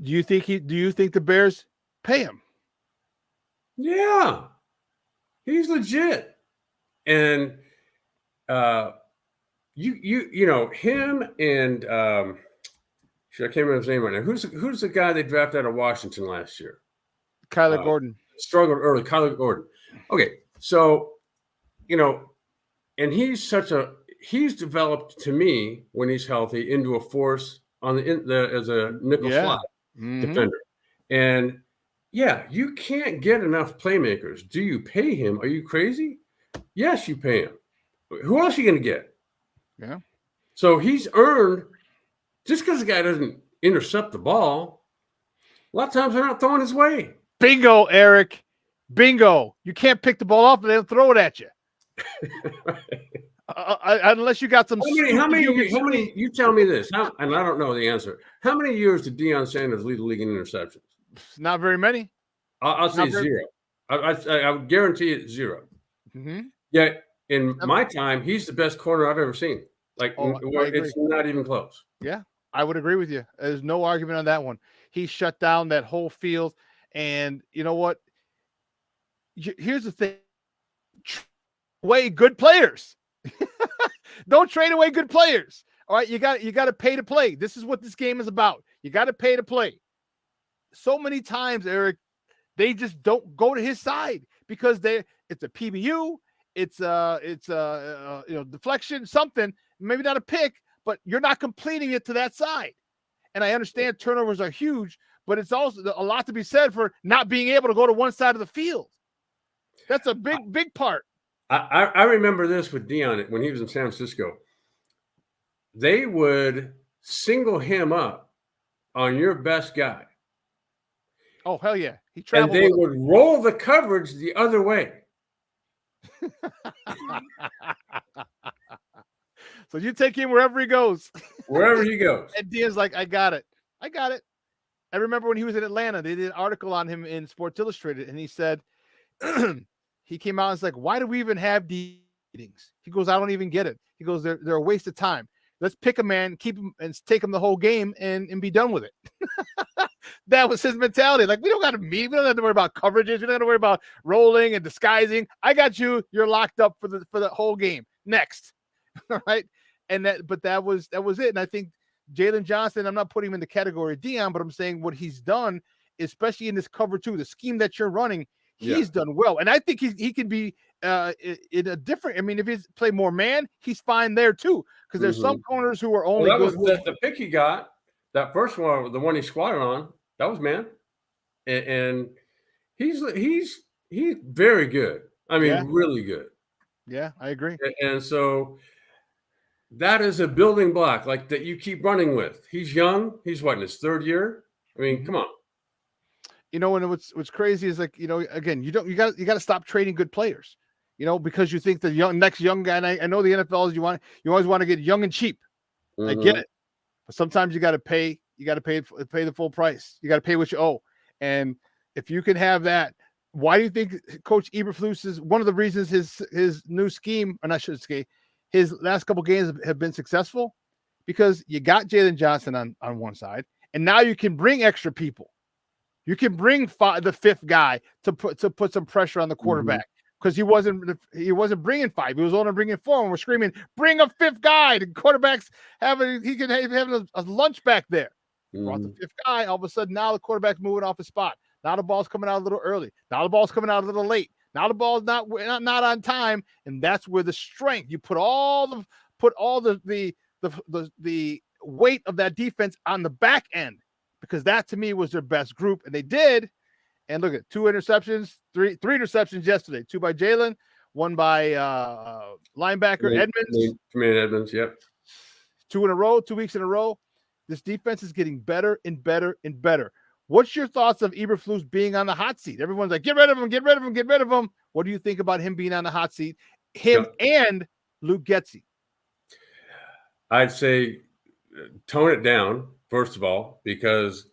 Do you think the Bears pay him? Yeah, he's legit, and you know him and I can't remember his name right now. Who's the guy they drafted out of Washington last year? Kyler Gordon struggled early. Kyler Gordon. Okay, so you know, and he's developed to me when he's healthy into a force on as a nickel slot defender, and yeah, you can't get enough playmakers. Do you pay him? Are you crazy? Yes, you pay him. Who else are you going to get? Yeah. So he's earned, just because the guy doesn't intercept the ball, a lot of times they're not throwing his way. Bingo, Eric. Bingo. You can't pick the ball up and they'll throw it at you. Unless you got some. How many? You tell me this, and I don't know the answer. How many years did Deion Sanders lead the league in interceptions? Not very many. I'll say zero. I would guarantee it 0. Mm-hmm. Yet in my time, he's the best corner I've ever seen. It's not even close. Yeah, I would agree with you. There's no argument on that one. He shut down that whole field. And you know what? Here's the thing. Trade away good players. Don't trade away good players. All right, you got to pay to play. This is what this game is about. You got to pay to play. So many times, Eric, they just don't go to his side because it's a PBU, it's deflection, something, maybe not a pick, but you're not completing it to that side. And I understand turnovers are huge, but it's also a lot to be said for not being able to go to one side of the field. That's a big part. I remember this with Deion when he was in San Francisco. They would single him up on your best guy. Oh, hell yeah. He traveled. And they would roll the coverage the other way. So you take him wherever he goes. Wherever he goes. And Deion's like, I got it. I remember when he was in Atlanta, they did an article on him in Sports Illustrated, and he said, he came out and was like, why do we even have these meetings? He goes, I don't even get it. He goes, they're a waste of time. Let's pick a man, keep him, and take him the whole game and be done with it. That was his mentality. Like, we don't got to meet. We don't have to worry about coverages. We don't have to worry about rolling and disguising. I got you. You're locked up for the whole game. Next. All right. And that was it. And I think Jalen Johnson, I'm not putting him in the category of Deion, but I'm saying what he's done, especially in this cover 2, the scheme that you're running, he's done well. And I think he can be in a different, I mean, if he's play more man, he's fine there too. Because there's some corners who are only good. The pick he got, that first one, the one he squatted on, that was man. And he's very good. I mean, really good. Yeah, I agree. And so that is a building block like that you keep running with. He's young. He's what, in his 3rd year? I mean, come on. You know, and what's crazy is, like, you know, again, you got to stop trading good players, you know, because you think the next young guy, and I know the NFL is you always want to get young and cheap. I get it. But sometimes you got to pay the full price. You got to pay what you owe. And if you can have that, why do you think Coach Eberflus is one of the reasons his new scheme, or not should say, his last couple games have been successful? Because you got Jalen Johnson on one side, and now you can bring extra people. You can bring the 5th guy to put some pressure on the quarterback, because he wasn't bringing 5. He was only bringing 4, and we're screaming, bring a 5th guy. The quarterback's having a lunch back there. Brought the 5th guy. All of a sudden, now the quarterback's moving off his spot. Now the ball's coming out a little early. Now the ball's coming out a little late. Now the ball's not on time, and that's where the strength. You put all the the weight of that defense on the back end, because that to me was their best group, and they did. And look at 2 interceptions, three interceptions yesterday, 2 by Jalen, 1 by linebacker Edmonds. Edmonds, yep. 2 in a row, 2 weeks in a row. This defense is getting better and better and better. What's your thoughts of Eberflus being on the hot seat? Everyone's like, get rid of him, get rid of him, get rid of him. What do you think about him being on the hot seat? Him and Luke Getsy. I'd say tone it down, first of all, because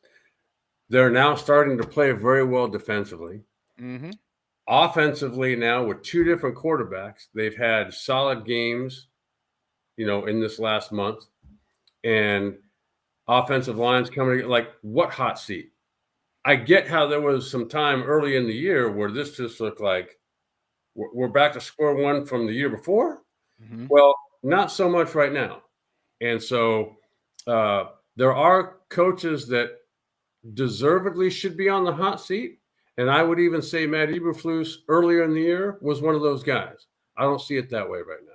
they're now starting to play very well defensively. Mm-hmm. Offensively now with 2 different quarterbacks, they've had solid games, in this last month. And offensive lines coming, like, what hot seat? I get how there was some time early in the year where this just looked like we're back to square one from the year before. Mm-hmm. Well, not so much right now. And so there are coaches that deservedly should be on the hot seat. And I would even say Matt Eberflus earlier in the year was one of those guys. I don't see it that way right now.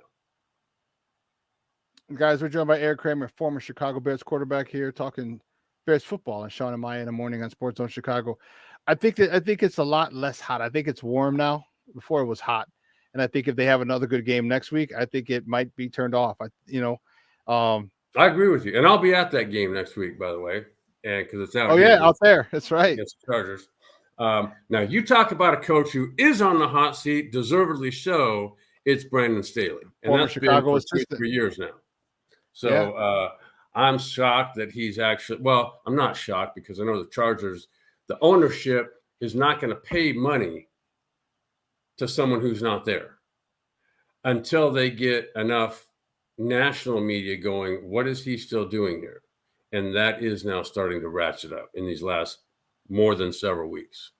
Guys, we're joined by Eric Kramer, former Chicago Bears quarterback, here talking Bears football and Sean and Maya in the morning on Sports Zone Chicago. I think it's a lot less hot. I think it's warm now. Before it was hot. And I think if they have another good game next week, I think it might be turned off. I agree with you. And I'll be at that game next week, by the way. And because it's out. Oh, yeah, out there. That's right. Against the Chargers. Now, you talk about a coach who is on the hot seat, deservedly so. It's Brandon Staley. And former that's Chicago been for 3 years now. So I'm shocked that he's actually – well, I'm not shocked because I know the Chargers, the ownership is not going to pay money to someone who's not there until they get enough national media going, what is he still doing here? And that is now starting to ratchet up in these last more than several weeks.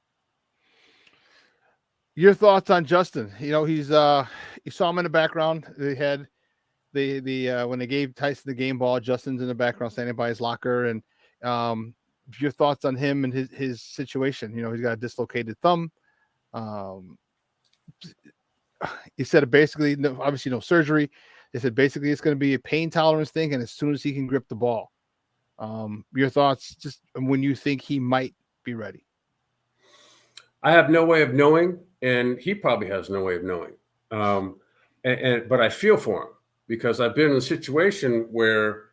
Your thoughts on Justin? He's you saw him in the background. They had the when they gave Tyson the game ball, Justin's in the background standing by his locker. And your thoughts on him and his situation? He's got a dislocated thumb. He said basically, obviously no surgery. They said basically it's going to be a pain tolerance thing, and as soon as he can grip the ball. Your thoughts just when you think he might be ready? I have no way of knowing, and he probably has no way of knowing. But I feel for him because I've been in a situation where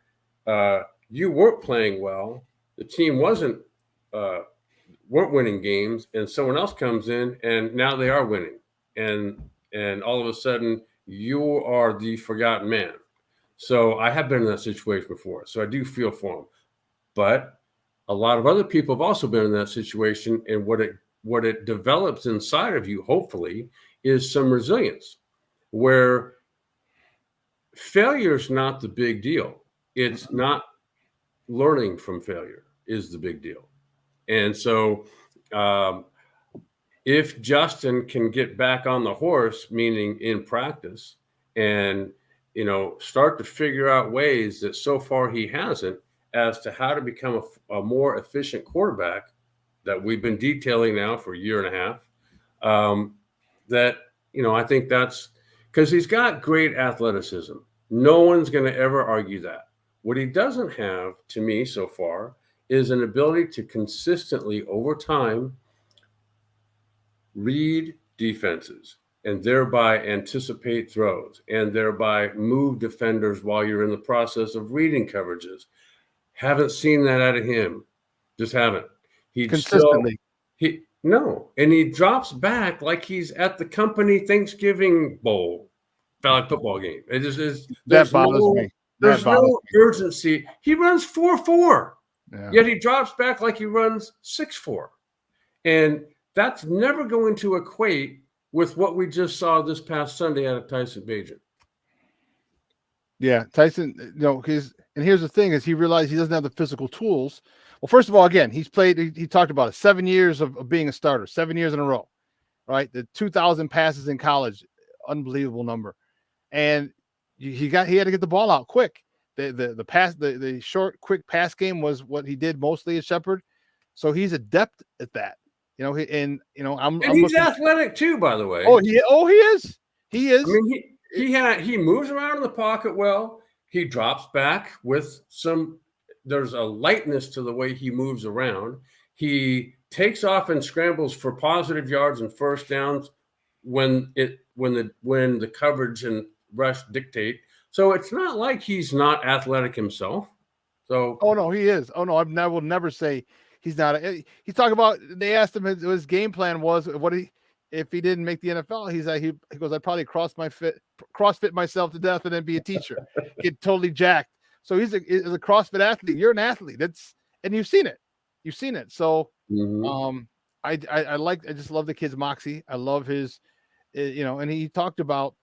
you weren't playing well, the team weren't winning games, and someone else comes in and now they are winning, and all of a sudden you are the forgotten man. So I have been in that situation before, so I do feel for him. But a lot of other people have also been in that situation, and what it develops inside of you, hopefully, is some resilience, where failure is not the big deal. It's not learning from failure is the big deal. And so if Justin can get back on the horse, meaning in practice, and start to figure out ways that so far he hasn't, as to how to become a more efficient quarterback that we've been detailing now for a year and a half, I think that's because he's got great athleticism. No one's going to ever argue that. What he doesn't have, to me so far, is an ability to consistently, over time, read defenses and thereby anticipate throws and thereby move defenders while you're in the process of reading coverages. Haven't seen that out of him. Just haven't. He consistently. No. And he drops back like he's at the company Thanksgiving Bowl flag football game. It just is. That bothers me. There's no urgency. He runs 4.4. Yeah. Yet he drops back like he runs 6.4. And that's never going to equate with what we just saw this past Sunday out of Tyson Bagent. Yeah, Tyson, and here's the thing is he realized he doesn't have the physical tools. Well, first of all, again, he talked about it, 7 years of being a starter, 7 years in a row, right? The 2,000 passes in college, unbelievable number. And he had to get the ball out quick. The short, quick pass game was what he did mostly at Shepherd. So he's adept at that. He's athletic too, by the way. Oh, he is. He is. I mean, he moves around in the pocket well. He drops back with there's a lightness to the way he moves around. He takes off and scrambles for positive yards and first downs when the coverage and rush dictate. So it's not like he's not athletic himself. So oh no, he is. Oh no, I will never say he's not. He's talking about. They asked him his game plan was if he didn't make the NFL. He's like he goes, I'd probably CrossFit myself to death and then be a teacher, get totally jacked. So he's a CrossFit athlete. You're an athlete. And you've seen it. You've seen it. So I just love the kid's moxie. I love his. And he talked about,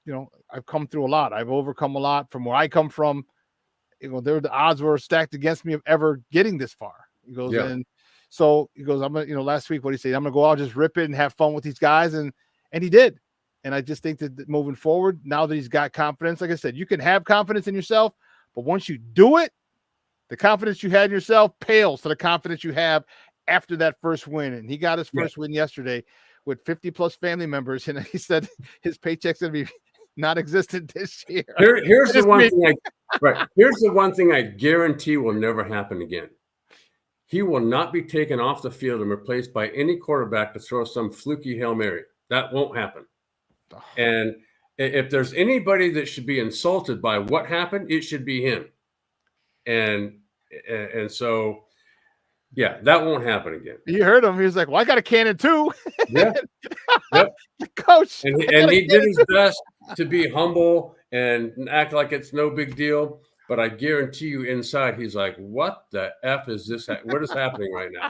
I've come through a lot. I've overcome a lot from where I come from. The odds were stacked against me of ever getting this far. He goes, and so he goes, I'm gonna, last week, what did he say? I'm gonna go out, just rip it and have fun with these guys. And he did. And I just think that moving forward, now that he's got confidence, like I said, you can have confidence in yourself, but once you do it, the confidence you had in yourself pales to the confidence you have after that first win. And he got his first win yesterday with 50 plus family members. And he said his paycheck's going to be non-existent this year. Here's the one thing I guarantee will never happen again. He will not be taken off the field and replaced by any quarterback to throw some fluky Hail Mary. That won't happen. And if there's anybody that should be insulted by what happened, it should be him. And so, yeah, that won't happen again. You heard him. He was like, well, I got a cannon too. Yeah. Yep. Coach. And he did his best to be humble and act like it's no big deal. But I guarantee you inside, he's like, what the F is this? What is happening right now?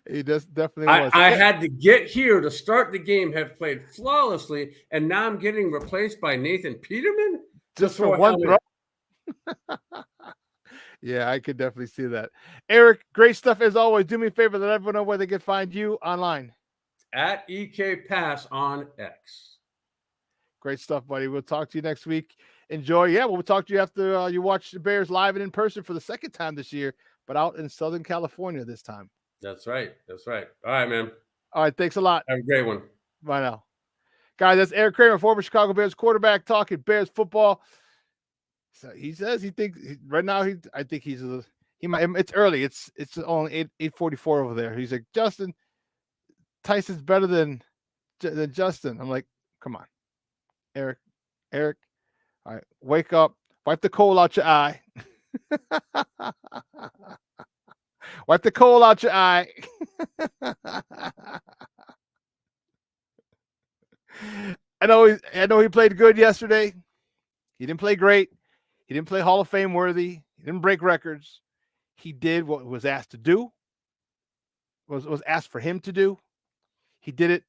He definitely was. I had to get here to start the game, have played flawlessly, and now I'm getting replaced by Nathan Peterman? Just for one throw? Yeah, I could definitely see that. Eric, great stuff as always. Do me a favor, let everyone know where they can find you online. At EK Pass on X. Great stuff, buddy. We'll talk to you next week. Enjoy. Yeah, we'll talk to you after you watch the Bears live and in person for the second time this year, but out in Southern California this time. That's right. That's right. All right, man. All right, thanks a lot. Have a great one. Bye now. Guys, that's Eric Kramer, former Chicago Bears quarterback, talking Bears football. So he says he thinks right now I think he might. It's early. It's only 8:44 over there. He's like, Justin, Tyson's better than Justin. I'm like, come on, Eric. All right, wake up, wipe the coal out your eye. Wipe the coal out your eye. I know he played good yesterday. He didn't play great. He didn't play Hall of Fame worthy. He didn't break records. He did what was asked to do. Was asked for him to do. He did it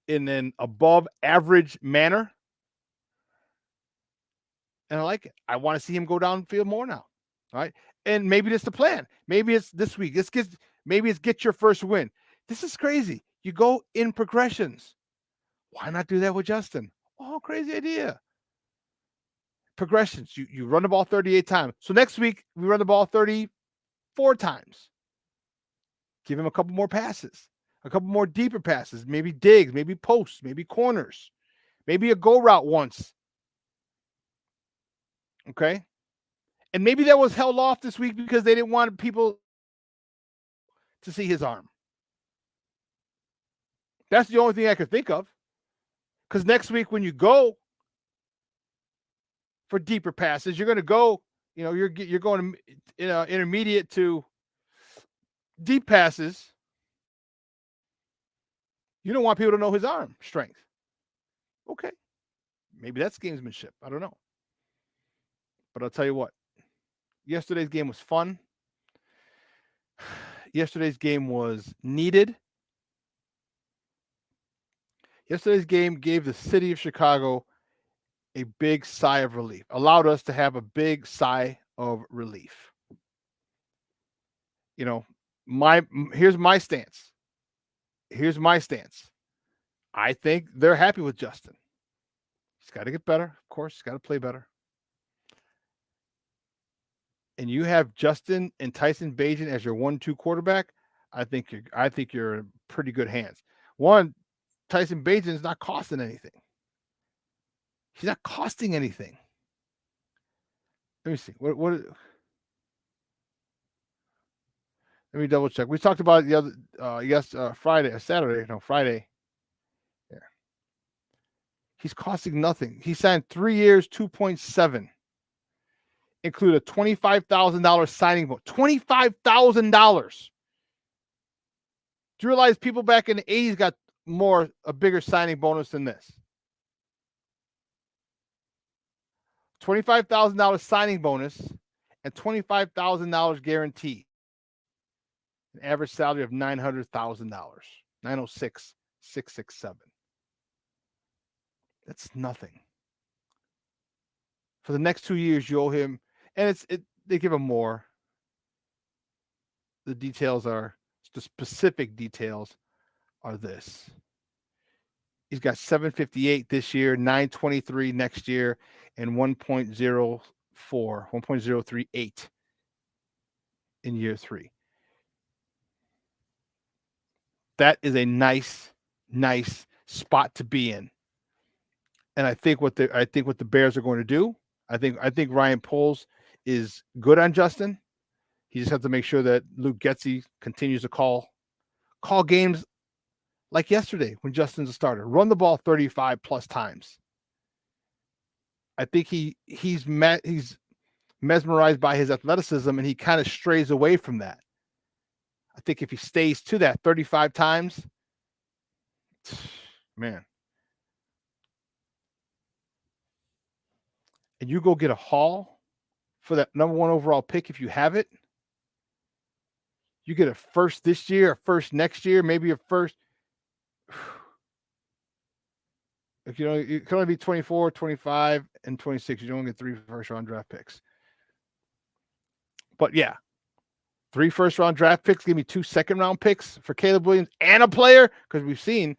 in an above average manner. And I like it. I want to see him go downfield more now. All right. And maybe that's the plan. Maybe it's this week. Maybe it's get your first win. This is crazy. You go in progressions. Why not do that with Justin? Oh, crazy idea. Progressions. You run the ball 38 times. So next week, we run the ball 34 times. Give him a couple more passes, a couple more deeper passes, maybe digs, maybe posts, maybe corners, maybe a go route once. Okay. And maybe that was held off this week because they didn't want people to see his arm. That's the only thing I could think of. Because next week when you go for deeper passes, you're going to go, you're going to intermediate to deep passes. You don't want people to know his arm strength. Okay. Maybe that's gamesmanship. I don't know. But I'll tell you what. Yesterday's game was fun. Yesterday's game was needed. Yesterday's game gave the city of Chicago a big sigh of relief, allowed us to have a big sigh of relief. Here's my stance. I think they're happy with Justin. He's got to get better. Of course, he's got to play better. And you have Justin and Tyson Bagent as your 1-2 quarterback, I think you're in pretty good hands. One, Tyson Bagent is not costing anything. He's not costing anything. Let me see. What let me double check. We talked about it the other Friday or Saturday. No, Friday. Yeah. He's costing nothing. He signed 3 years, 2.7. Include a $25,000 signing bonus. $25,000. Do you realize people back in the 80s got a bigger signing bonus than this? $25,000 signing bonus and $25,000 guaranteed. An average salary of $900,000. 906,667. That's nothing. For the next 2 years, you owe him, and they give him more. The specific details are this. He's got 758 this year, 923 next year, and 1.038 in year 3. That is a nice spot to be in. And I think what the Bears are going to do, I think Ryan Poles is good on Justin. He just has to make sure that Luke Getsy continues to call games like yesterday when Justin's a starter. Run the ball 35 plus times. I think he's mesmerized by his athleticism, and he kind of strays away from that. I think if he stays to that 35 times, man. And you go get a haul for that number 1 overall pick if you have it. You get a first this year, a first next year, maybe a first. If it can only be 24, 25, and 26. You don't get 3 first-round draft picks. But yeah, 3 first-round draft picks. Give me 2 second-round picks for Caleb Williams and a player, because we see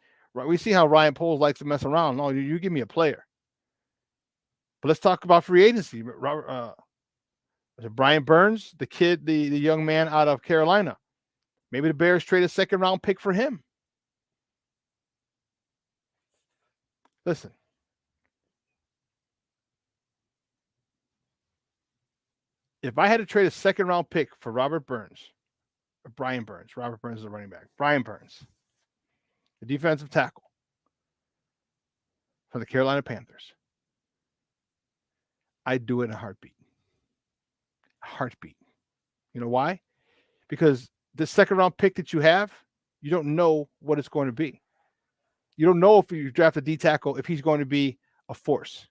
how Ryan Poles likes to mess around. No, you give me a player. But let's talk about free agency. Brian Burns, the kid, the young man out of Carolina. Maybe the Bears trade a second-round pick for him. Listen. If I had to trade a second-round pick for Robert Burns, or Brian Burns, Robert Burns is a running back. Brian Burns, the defensive tackle for the Carolina Panthers, I'd do it in a heartbeat. You know why? Because the second-round pick that you have, you don't know what it's going to be. You don't know if you draft a D tackle if he's going to be a force.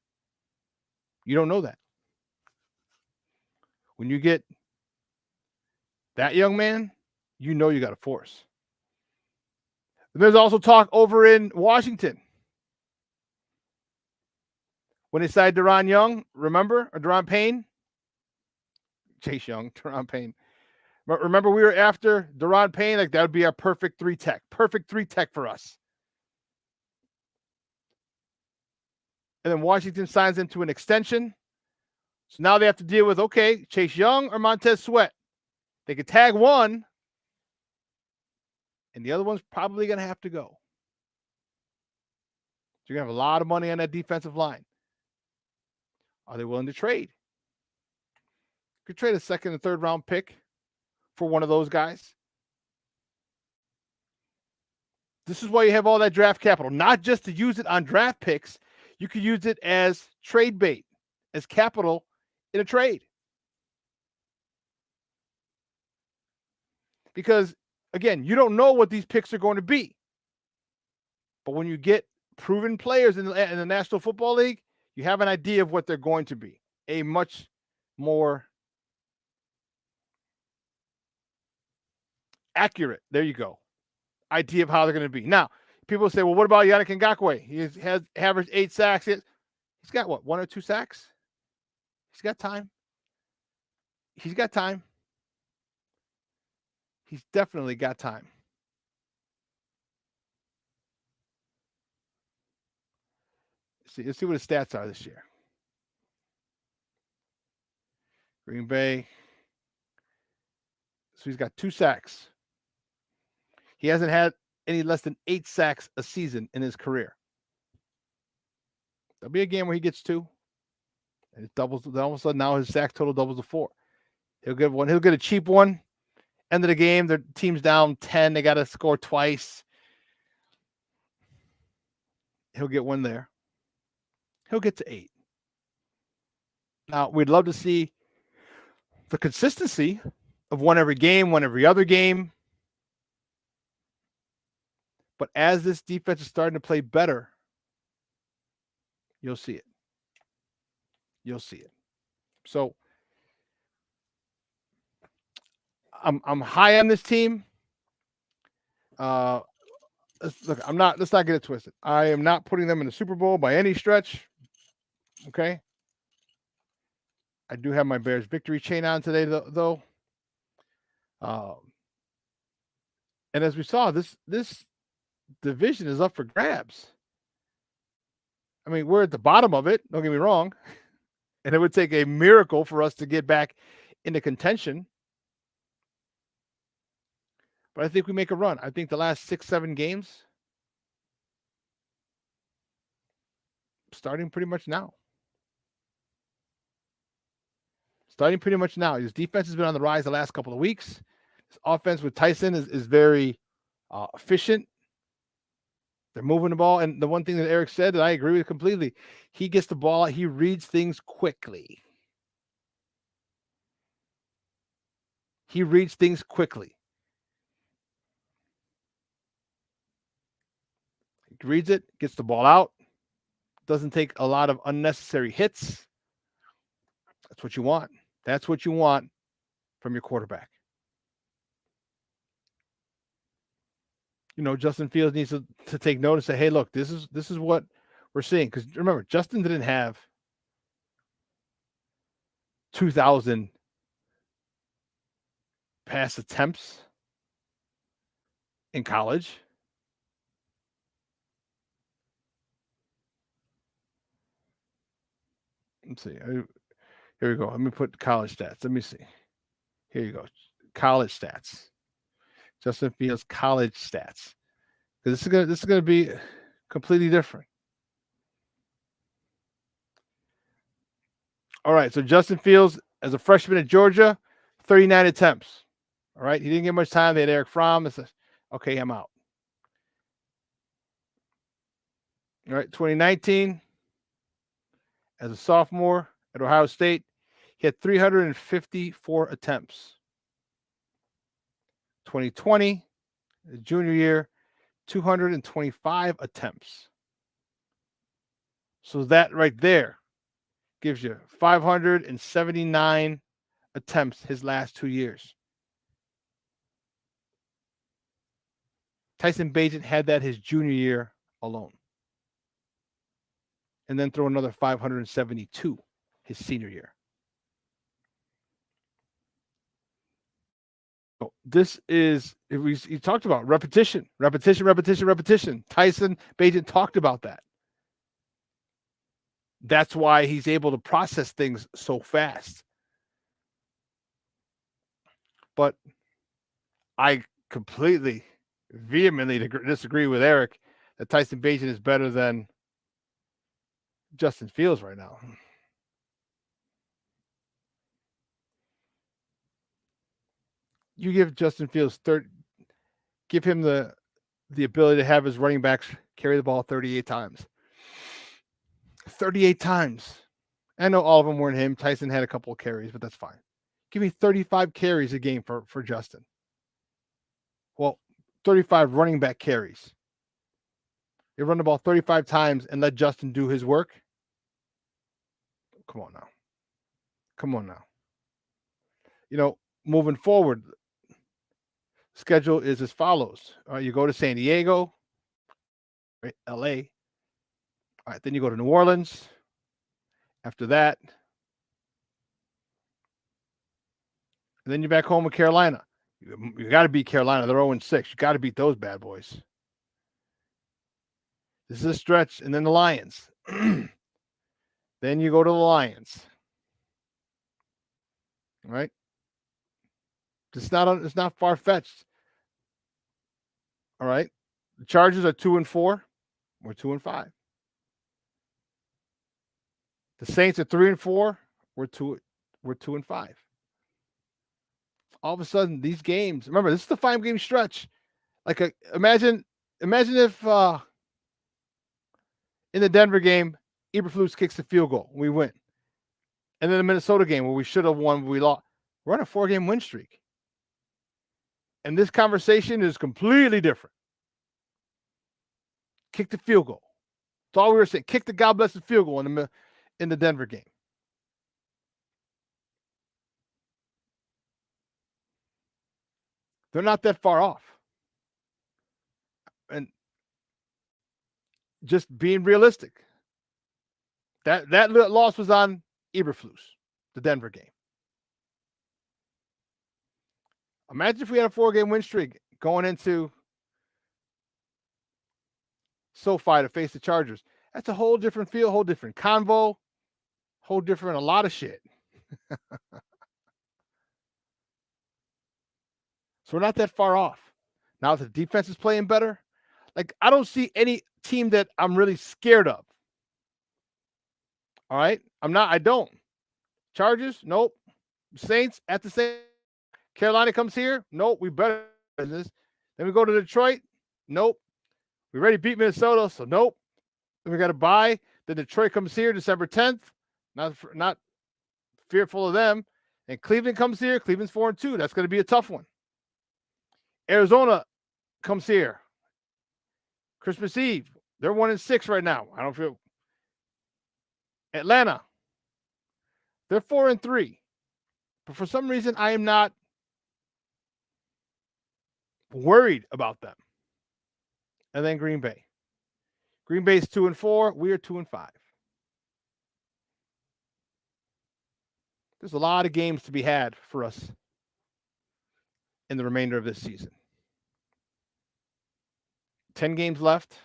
You don't know that. When you get that young man, you know you got a force. There's also talk over in Washington. When they signed Deron Young, remember? Or Deron Payne? Chase Young, Deron Payne. Remember, we were after Deron Payne, like that would be our perfect 3 tech. Perfect 3 tech for us. And then Washington signs into an extension. So now they have to deal with, okay, Chase Young or Montez Sweat. They could tag one, and the other one's probably going to have to go. So you're going to have a lot of money on that defensive line. Are they willing to trade? You could trade a second and third round pick for one of those guys. This is why you have all that draft capital, not just to use it on draft picks. You could use it as trade bait, as capital in a trade. Because, again, you don't know what these picks are going to be. But when you get proven players in the National Football League, you have an idea of what they're going to be. A much more accurate, there you go, idea of how they're going to be. Now, people say, well, what about Yannick Ngakoue? He has averaged 8 sacks. He's got, 1 or 2 sacks? He's got time. He's definitely got time. Let's see what his stats are this year. Green Bay. So he's got 2 sacks. He hasn't had any less than 8 sacks a season in his career. There'll be a game where he gets 2. And it doubles. Then all of a sudden, now his sack total doubles to 4. He'll get one. He'll get a cheap one. End of the game, their team's down 10. They got to score twice. He'll get one there. He'll get to 8. Now, we'd love to see the consistency of one every game, one every other game. But as this defense is starting to play better, you'll see it. You'll see it. So I'm high on this team. Look, let's not get it twisted. I am not putting them in the Super Bowl by any stretch. Okay. I do have my Bears victory chain on today, though. And as we saw, this division is up for grabs. I mean, we're at the bottom of it. Don't get me wrong. And it would take a miracle for us to get back into contention. But I think we make a run. I think the last 6-7 games, starting pretty much now. His defense has been on the rise the last couple of weeks. His offense with Tyson is very efficient. They're moving the ball. And the one thing that Eric said that I agree with completely, he gets the ball. He reads things quickly. He reads things quickly. He reads it, gets the ball out. Doesn't take a lot of unnecessary hits. That's what you want. That's what you want from your quarterback. You know, Justin Fields needs to take notice and say, hey, look, this is what we're seeing. Because remember, Justin didn't have 2,000 pass attempts in college. Let's see. Here we go. Let me put college stats. Let me see. Here you go. College stats. Justin Fields college stats. Because this is gonna be completely different. All right. So Justin Fields, as a freshman at Georgia, 39 attempts. All right. He didn't get much time. They had Eric Fromm. It says, okay, I'm out. All right. 2019, as a sophomore at Ohio State, he had 354 attempts. 2020, his junior year, 225 attempts. So that right there gives you 579 attempts his last 2 years. Tyson Bagent had that his junior year alone. And then throw another 572 his senior year. So this is, he talked about repetition. Tyson Bagent talked about that. That's why he's able to process things so fast. But I completely, vehemently disagree with Eric that Tyson Bagent is better than Justin Fields right now. You give Justin Fields give him the ability to have his running backs carry the ball 38 times. 38 times. I know all of them weren't him. Tyson had a couple of carries, but that's fine. Give me 35 carries a game for Justin. Well, 35 running back carries. You run the ball 35 times and let Justin do his work. Come on now. You know, moving forward, schedule is as follows. You go to San Diego, right, LA. All right, then you go to New Orleans. After that, and then you're back home with Carolina. You got to beat Carolina. They're 0-6. You got to beat those bad boys. This is a stretch, and then the Lions. Then you go to the Lions. All right. It's not far-fetched. All right. The Chargers are 2-4. We're 2-5. The Saints are 3-4. We're 2-5. All of a sudden, these games. Remember, this is the 5-game stretch. Like, imagine if in the Denver game, Eberflus kicks the field goal, we win. And then the Minnesota game where we should have won, we lost. We're on a 4-game win streak. And this conversation is completely different. Kick the field goal. That's all we were saying. Kick the God bless the field goal in the Denver game. They're not that far off. And just being realistic. That loss was on Eberflus, the Denver game. Imagine if we had a 4-game win streak going into SoFi to face the Chargers. That's a whole different feel, whole different convo, whole different a lot of shit. So we're not that far off. Now the defense is playing better. Like, I don't see any team that I'm really scared of. All right? I don't. Chargers? Nope. Saints at the same. Carolina comes here? Nope. We better business. Then we go to Detroit? Nope. We already beat Minnesota, so nope. Then we got to bye. Then Detroit comes here December 10th. Not fearful of them. And Cleveland comes here. Cleveland's 4-2. That's going to be a tough one. Arizona comes here. Christmas Eve. They're 1-6 right now. I don't feel. Atlanta. They're 4-3. But for some reason, I am not worried about them. And then Green Bay. Green Bay's 2-4. We are 2-5. There's a lot of games to be had for us in the remainder of this season. 10 games left.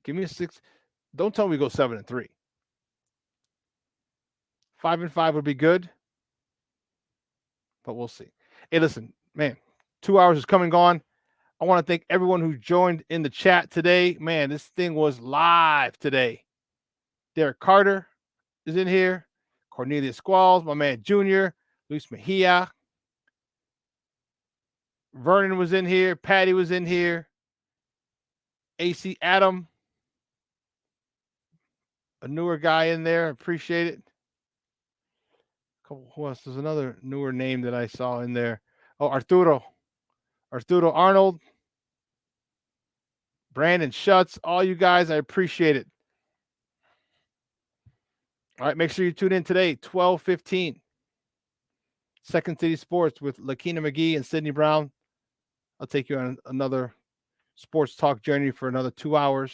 Give me a 6. Don't tell me we go 7-3. 5-5 would be good. But we'll see. Hey, listen, man, 2 hours is come and gone. I want to thank everyone who joined in the chat today. Man, this thing was live today. Derek Carter is in here. Cornelius Squalls, my man Junior, Luis Mejia. Vernon was in here. Patty was in here. AC Adam. A newer guy in there. Appreciate it. Who else? There's another newer name that I saw in there. Oh, Arturo Arnold. Brandon Schutz. All you guys, I appreciate it. All right, make sure you tune in today, 12:15. Second City Sports with Lakina McGee and Sydney Brown. I'll take you on another sports talk journey for another 2 hours.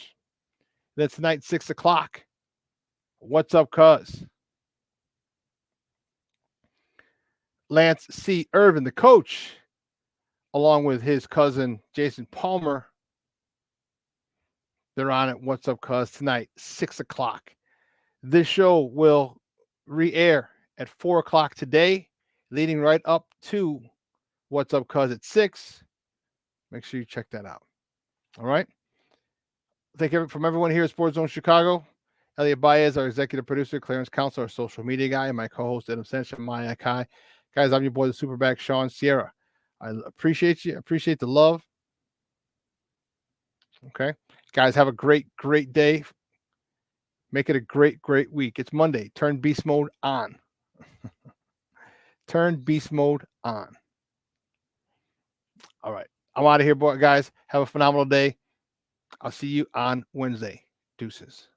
Then tonight, 6 o'clock. What's up, cuz? Lance C. Irvin, the coach, along with his cousin, Jason Palmer. They're on it. What's up, cuz? Tonight, 6 o'clock. This show will re-air at 4 o'clock today, leading right up to What's Up, Cuz at 6. Make sure you check that out. All right. Thank you from everyone here at Sports Zone Chicago. Elliot Baez, our executive producer, Clarence Counsell, our social media guy, and my co-host, Adam Sanchez, Maya Kai. Guys, I'm your boy, the SuperBack, Sean Sierra. I appreciate you. I appreciate the love. Okay. Guys, have a great, great day. Make it a great, great week. It's Monday. Turn beast mode on. Turn beast mode on. All right. I'm out of here, boy, guys. Have a phenomenal day. I'll see you on Wednesday. Deuces.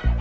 You